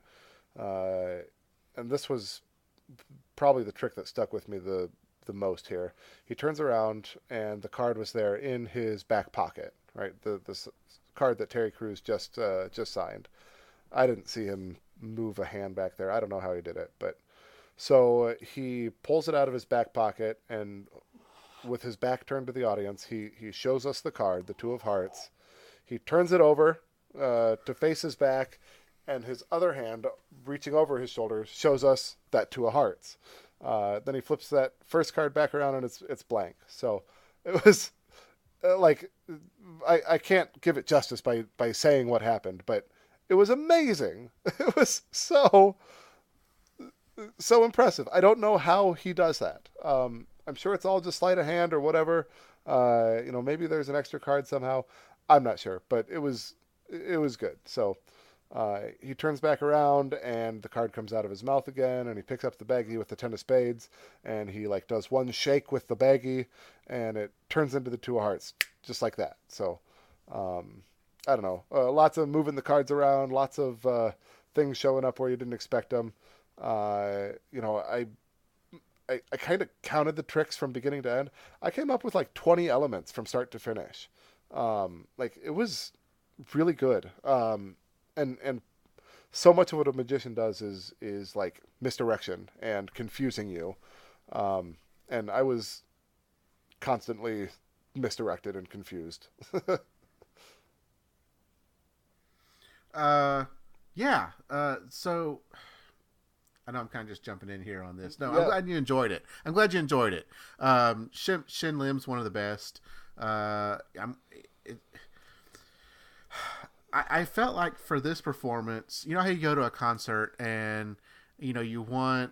And this was probably the trick that stuck with me the most here. He turns around, and the card was there in his back pocket. Right, the card that Terry Crews just signed. I didn't see him move a hand back there. I don't know how he did it, but so he pulls it out of his back pocket, and with his back turned to the audience, he shows us the card, the Two of Hearts. He turns it over to face his back, and his other hand, reaching over his shoulder, shows us that Two of Hearts. Then he flips that first card back around, and it's blank. So it was like, I can't give it justice by saying what happened, but it was amazing. It was so impressive. I don't know how he does that. I'm sure it's all just sleight of hand or whatever. Maybe there's an extra card somehow. I'm not sure, but it was good. So he turns back around, and the card comes out of his mouth again, and he picks up the baggie with the 10 of spades, and he does one shake with the baggie, and it turns into the Two of Hearts, just like that. So I don't know. Lots of moving the cards around, lots of things showing up where you didn't expect them. I kind of counted the tricks from beginning to end. I came up with 20 elements from start to finish. It was really good. And so much of what a magician does is misdirection and confusing you. And I was constantly misdirected and confused. So I know I'm kind of just jumping in here on this. No, yeah. I'm glad you enjoyed it. Shin Lim's one of the best. I felt like for this performance, you know how you go to a concert and you want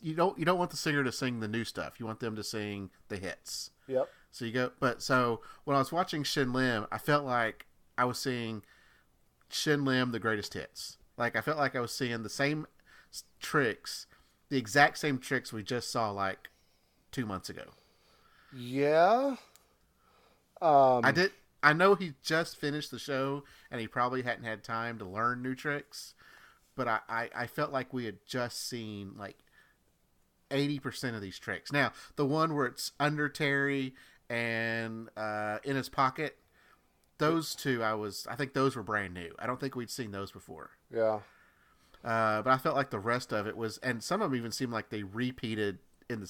you don't want the singer to sing the new stuff. You want them to sing the hits. Yep. So when I was watching Shin Lim, I felt like I was seeing Shin Lim, the greatest hits. I felt like I was seeing the same tricks, the exact same tricks we just saw 2 months ago. Yeah. I know he just finished the show and he probably hadn't had time to learn new tricks, but I felt like we had just seen 80% of these tricks. Now, the one where it's under Terry and in his pocket, those two, I think those were brand new. I don't think we'd seen those before. Yeah. But I felt like the rest of it was, and some of them even seemed like they repeated in the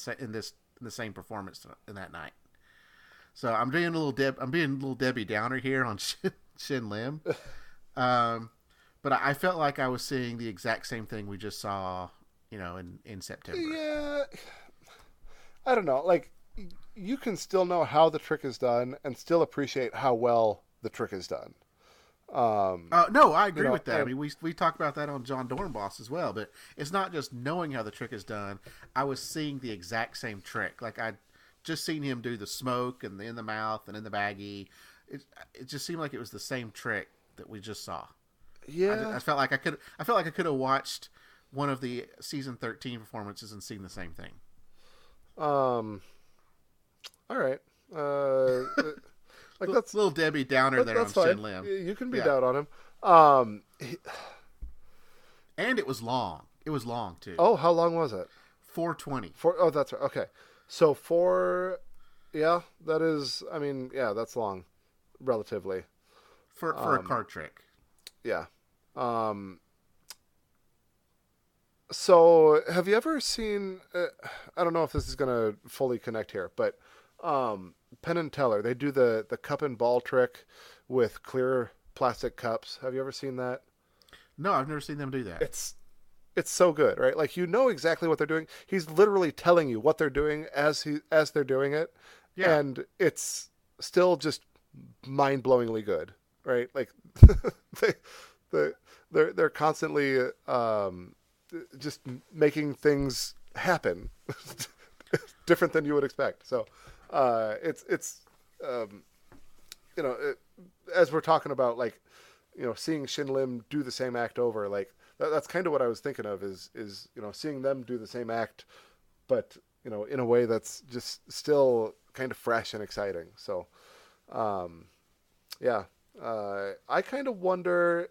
same performance in that night. So I'm being a little Debbie Downer here on Shin Lim. But I felt like I was seeing the exact same thing we just saw, in September. Yeah. I don't know. You can still know how the trick is done and still appreciate how well the trick is done. No, I agree with that. I mean, we talked about that on John Dorenbos as well, but it's not just knowing how the trick is done. I was seeing the exact same trick. I'd just seen him do the smoke and the in the mouth and in the baggie. It just seemed like it was the same trick that we just saw. Yeah. I felt like I could have watched one of the season 13 performances and seen the same thing. All right. That's little Debbie Downer there on Shin Lim. You can be down on him. And it was long. It was long too. Oh, how long was it? 4:20. Oh, that's right. Okay. So that is, that's long, relatively. For a card trick. Yeah. So have you ever seen, I don't know if this is going to fully connect here, but Penn and Teller, they do the cup and ball trick with clear plastic cups. Have you ever seen that? No, I've never seen them do that. It's so good, right? Exactly what they're doing. He's literally telling you what they're doing as they're doing it. Yeah. And it's still just mind-blowingly good, right? They're constantly just making things happen different than you would expect. So it's as we're talking about, like, seeing Shin Lim do the same act over, like that's kind of what I was thinking of is seeing them do the same act, but in a way that's just still kind of fresh and exciting. So, yeah, I kind of wonder.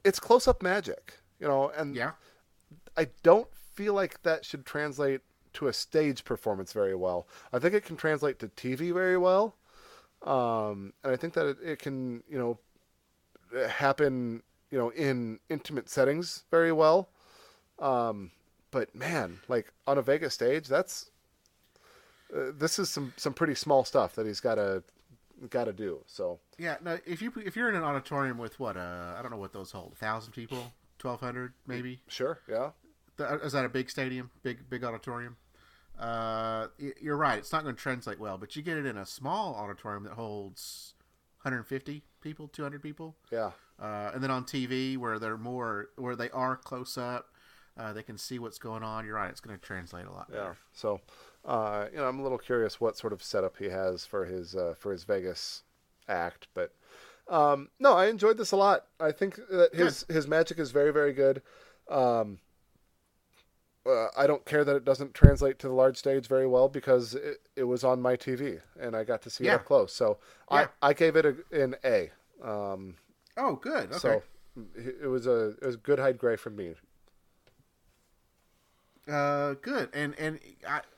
It's close-up magic, and Yeah. I don't feel like that should translate to a stage performance very well. I think it can translate to TV very well, and I think that it can, happen, in intimate settings very well. But man, like on a Vegas stage, this is some pretty small stuff that he's got to do. So Yeah. No, if you're in an auditorium with I don't know what those hold, 1,000 people, 1,200 maybe. Sure. Yeah. Is that a big stadium, big auditorium? You're right. It's not going to translate well, but you get it in a small auditorium that holds 150 people, 200 people. Yeah. And then on TV where they are close up, they can see what's going on. You're right. It's going to translate a lot better. Yeah. So, I'm a little curious what sort of setup he has for his Vegas act, but no, I enjoyed this a lot. I think that his magic is very, very good. I don't care that it doesn't translate to the large stage very well because it was on my TV and I got to see it up close. So I gave it an A. Oh, good. Okay. So it was a good hide gray from me. Good. And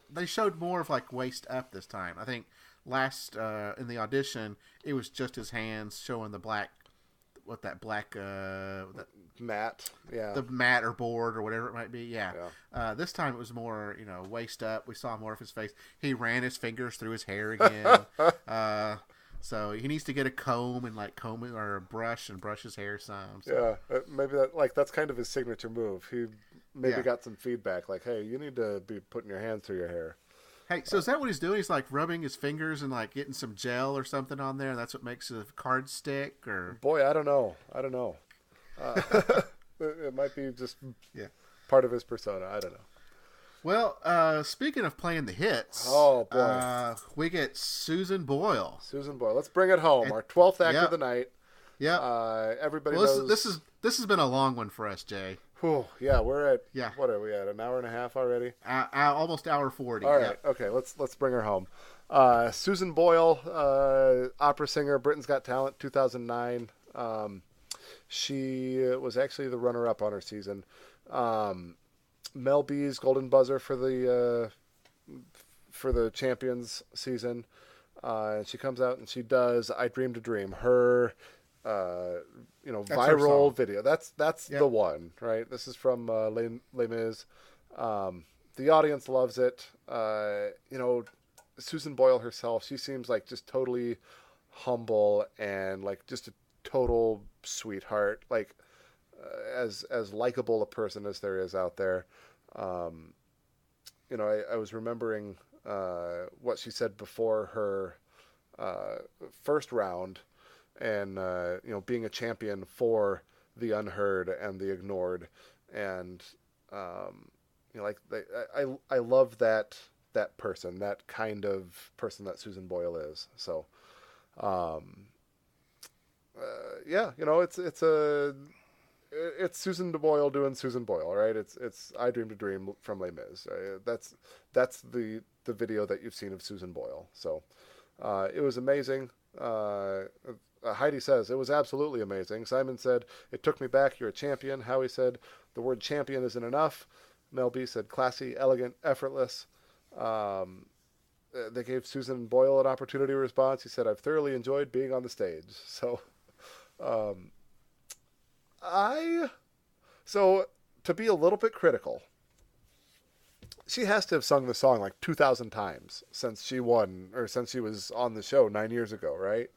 they showed more of like waist up this time. I think last in the audition it was just his hands showing the black. What that black mat, yeah, the mat or board or whatever it might be, yeah. This time it was more, waist up. We saw more of his face. He ran his fingers through his hair again. So he needs to get a comb and comb it or a brush and brush his hair some. So. Yeah, maybe that's kind of his signature move. He maybe got some feedback, like, hey, you need to be putting your hands through your hair. Hey, so is that what he's doing? He's rubbing his fingers and getting some gel or something on there. And that's what makes the card stick, or boy, I don't know. It might be just part of his persona. I don't know. Well, speaking of playing the hits, oh boy, we get Susan Boyle. Let's bring it home. Our 12th act of the night. Yeah. Everybody knows. This has been a long one for us, Jay. Whew, yeah, we're at what are we at? An hour and a half already? Almost hour 40. All right, okay, let's bring her home. Susan Boyle, opera singer, Britain's Got Talent, 2009. She was actually the runner-up on her season. Mel B's Golden Buzzer for the Champions season. She comes out and she does "I Dreamed a Dream." Her viral video. That's the one, right? This is from Les Mis. The audience loves it. Susan Boyle herself, she seems like just totally humble and just a total sweetheart, as likable a person as there is out there. I was remembering what she said before her first round. And being a champion for the unheard and the ignored, and I love that person, that kind of person that Susan Boyle is. So, it's Susan Boyle doing Susan Boyle, right? It's "I Dreamed a Dream" from Les Mis. That's the video that you've seen of Susan Boyle. So, it was amazing. Heidi says, it was absolutely amazing. Simon said, it took me back. You're a champion. Howie said, the word champion isn't enough. Mel B said, classy, elegant, effortless. They gave Susan Boyle an opportunity to respond. He said, I've thoroughly enjoyed being on the stage. So, to be a little bit critical, she has to have sung the song 2,000 times since she won, or since she was on the show 9 years ago, right?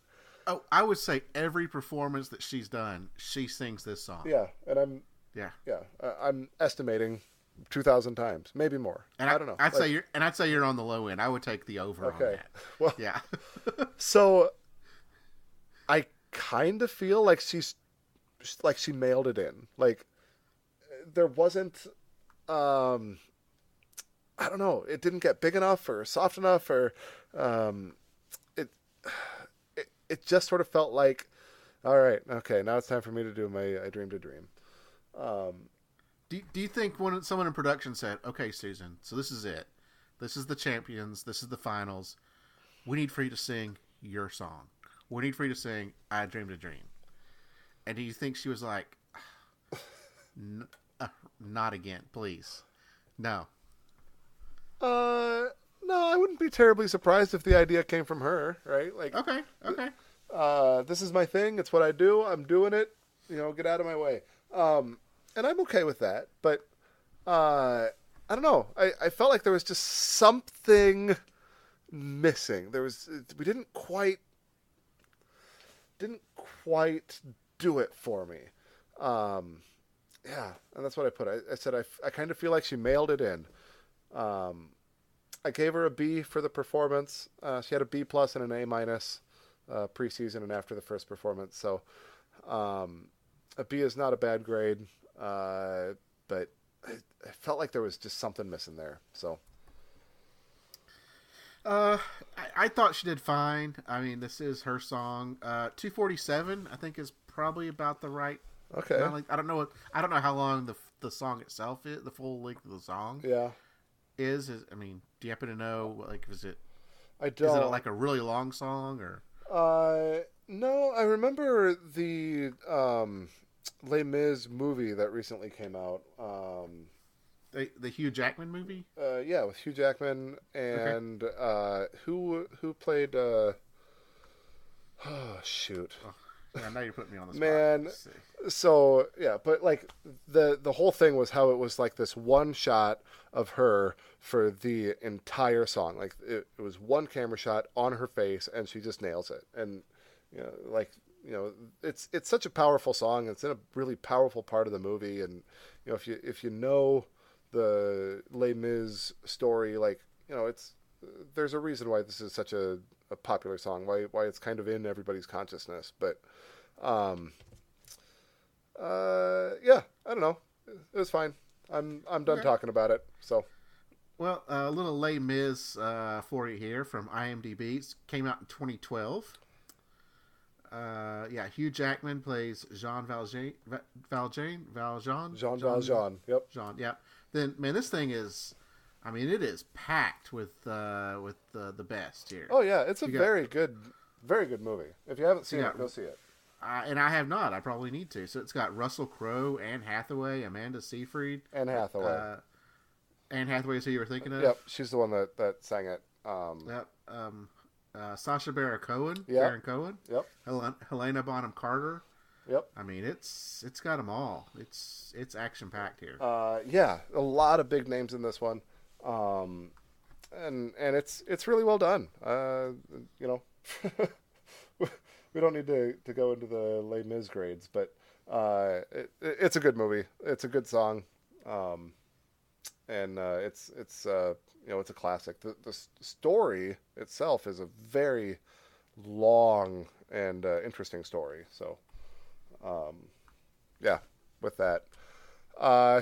Oh, I would say every performance that she's done, she sings this song. Yeah, and I'm estimating 2,000 times, maybe more. And I don't know. I'd say you're on the low end. I would take the over on that. Well, yeah. So I kind of feel like she mailed it in. There wasn't I don't know, it didn't get big enough or soft enough, or it just sort of felt like, all right, okay, now it's time for me to do my I Dreamed a Dream. Do you think someone in production said, okay, Susan, so this is it. This is the champions. This is the finals. We need for you to sing your song. We need for you to sing I Dreamed a Dream. And do you think she was like, not again, please? No. No, I wouldn't be terribly surprised if the idea came from her, right? Like, okay. This is my thing. It's what I do. I'm doing it. Get out of my way. And I'm okay with that. But I don't know. I felt like there was just something missing. We didn't quite do it for me. Yeah, and that's what I put. I said I kind of feel like she mailed it in. I gave her a B for the performance. She had a B+ and an A- preseason and after the first performance. So a B is not a bad grade, but I felt like there was just something missing there. So I thought she did fine. I mean, this is her song. 2:47, I think, is probably about the right. Okay. I don't know how long the song itself is. The full length of the song. Yeah. Is I mean, do you happen to know? Like, is it? I don't. Is it like a really long song or? No, I remember the Les Mis movie that recently came out. The Hugh Jackman movie? Yeah, with Hugh Jackman and who played oh shoot. Oh, yeah, now you're putting me on the spot. Man, so yeah, but like the whole thing was how it was like this one shot of her for the entire song. Like it was one camera shot on her face and she just nails it. And it's such a powerful song. It's in a really powerful part of the movie, and if you know the Les Mis story, there's a reason why this is such a popular song, why it's kind of in everybody's consciousness. But yeah, I don't know, it was fine. I'm done talking about it. So well, a little Les Mis for you here from IMDb. It came out in 2012. Yeah, Hugh Jackman plays Jean Valjean. Jean Valjean. Yep. Jean. Yep. Then, man, this thing is, I mean, it is packed with the best here. Oh yeah, it's very good movie. If you haven't seen it, go see it. And I have not. I probably need to. So it's got Russell Crowe, Anne Hathaway, Amanda Seyfried. Anne Hathaway. Anne Hathaway is who you were thinking of? Yep, she's the one that sang it. Yep. Sacha Baron Cohen. Yep. Baron Cohen. Yep. Helena Bonham Carter. Yep. I mean, it's got them all. It's action packed here. Yeah, a lot of big names in this one, and it's really well done. We don't need to go into the Les Mis grades, but it's a good movie. It's a good song, and it's a classic. The story itself is a very long and interesting story. So, yeah, with that,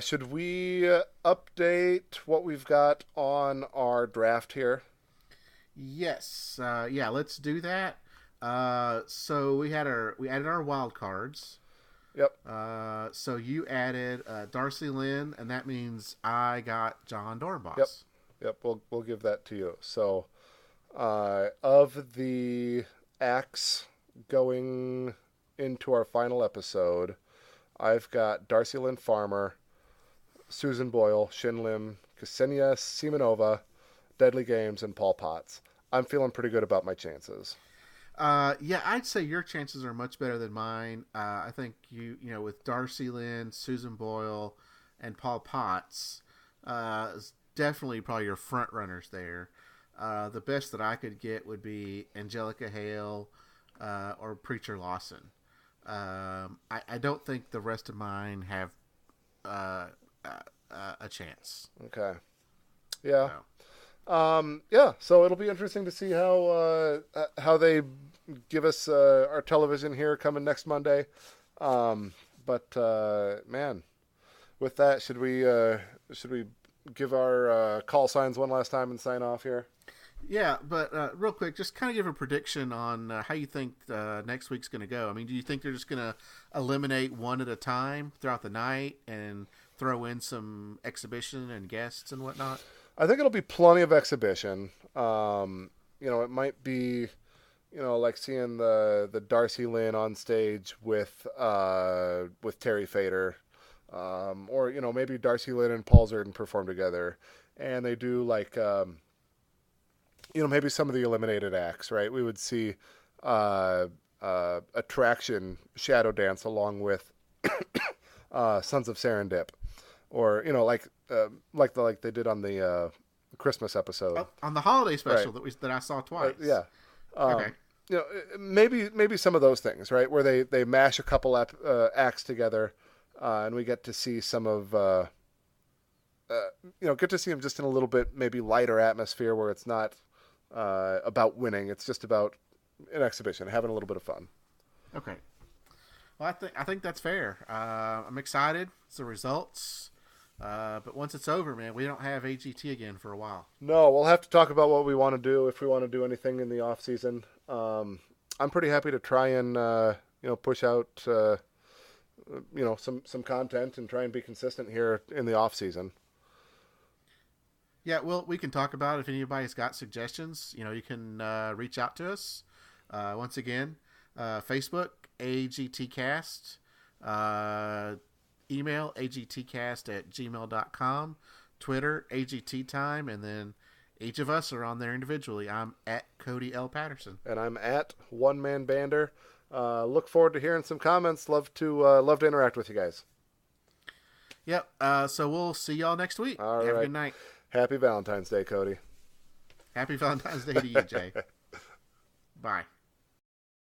should we update what we've got on our draft here? Yes. Yeah, let's do that. So we added our wild cards. Yep. So you added Darci, Lynne, and that means I got John Dorenbos. Yep. We'll give that to you. So, of the acts going into our final episode, I've got Darci Lynne Farmer, Susan Boyle, Shin, Kseniya, Simonova, Deadly Games, and Paul Potts. I'm feeling pretty good about my chances. Yeah, I'd say your chances are much better than mine. I think you with Darci Lynne, Susan Boyle, and Paul Potts, is definitely probably your front runners there. The best that I could get would be Angelica, Hale, or Preacher Lawson. I don't think the rest of mine have a chance. Okay. Yeah. So. Yeah. So it'll be interesting to see how they give us our television here coming next Monday. But man, with that, should we give our call signs one last time and sign off here? Yeah, but real quick, just kind of give a prediction on how you think next week's going to go. I mean, do you think they're just going to eliminate one at a time throughout the night and throw in some exhibition and guests and whatnot? I think it'll be plenty of exhibition. It might be, like seeing the Darci Lynne on stage with Terry Fader, or maybe Darci Lynne and Paul Zerden perform together, and they do like maybe some of the eliminated acts. Right, we would see Attraction shadow dance along with Sons of Serendip, or like they did on the Christmas episode, on the holiday special right. that I saw twice. Yeah. Okay. Maybe some of those things, right, where they mash a couple acts together, and we get to see some of get to see them just in a little bit maybe lighter atmosphere where it's not about winning, it's just about an exhibition, having a little bit of fun. Okay. Well, I think that's fair. I'm excited. It's the results. But once it's over, man, we don't have AGT again for a while. No, we'll have to talk about what we want to do if we want to do anything in the off season. I'm pretty happy to try and push out some content and try and be consistent here in the off season. Yeah, well, we can talk about it. If anybody's got suggestions, you can reach out to us. Once again, Facebook, AGTcast, email, agtcast@gmail.com, Twitter, AGTtime, and then each of us are on there individually. I'm at Cody L. Patterson. And I'm at One Man Bander. Look forward to hearing some comments. Love to interact with you guys. Yep. So we'll see y'all next week. All Have right. a good night. Happy Valentine's Day, Cody. Happy Valentine's Day to you, Jay. Bye.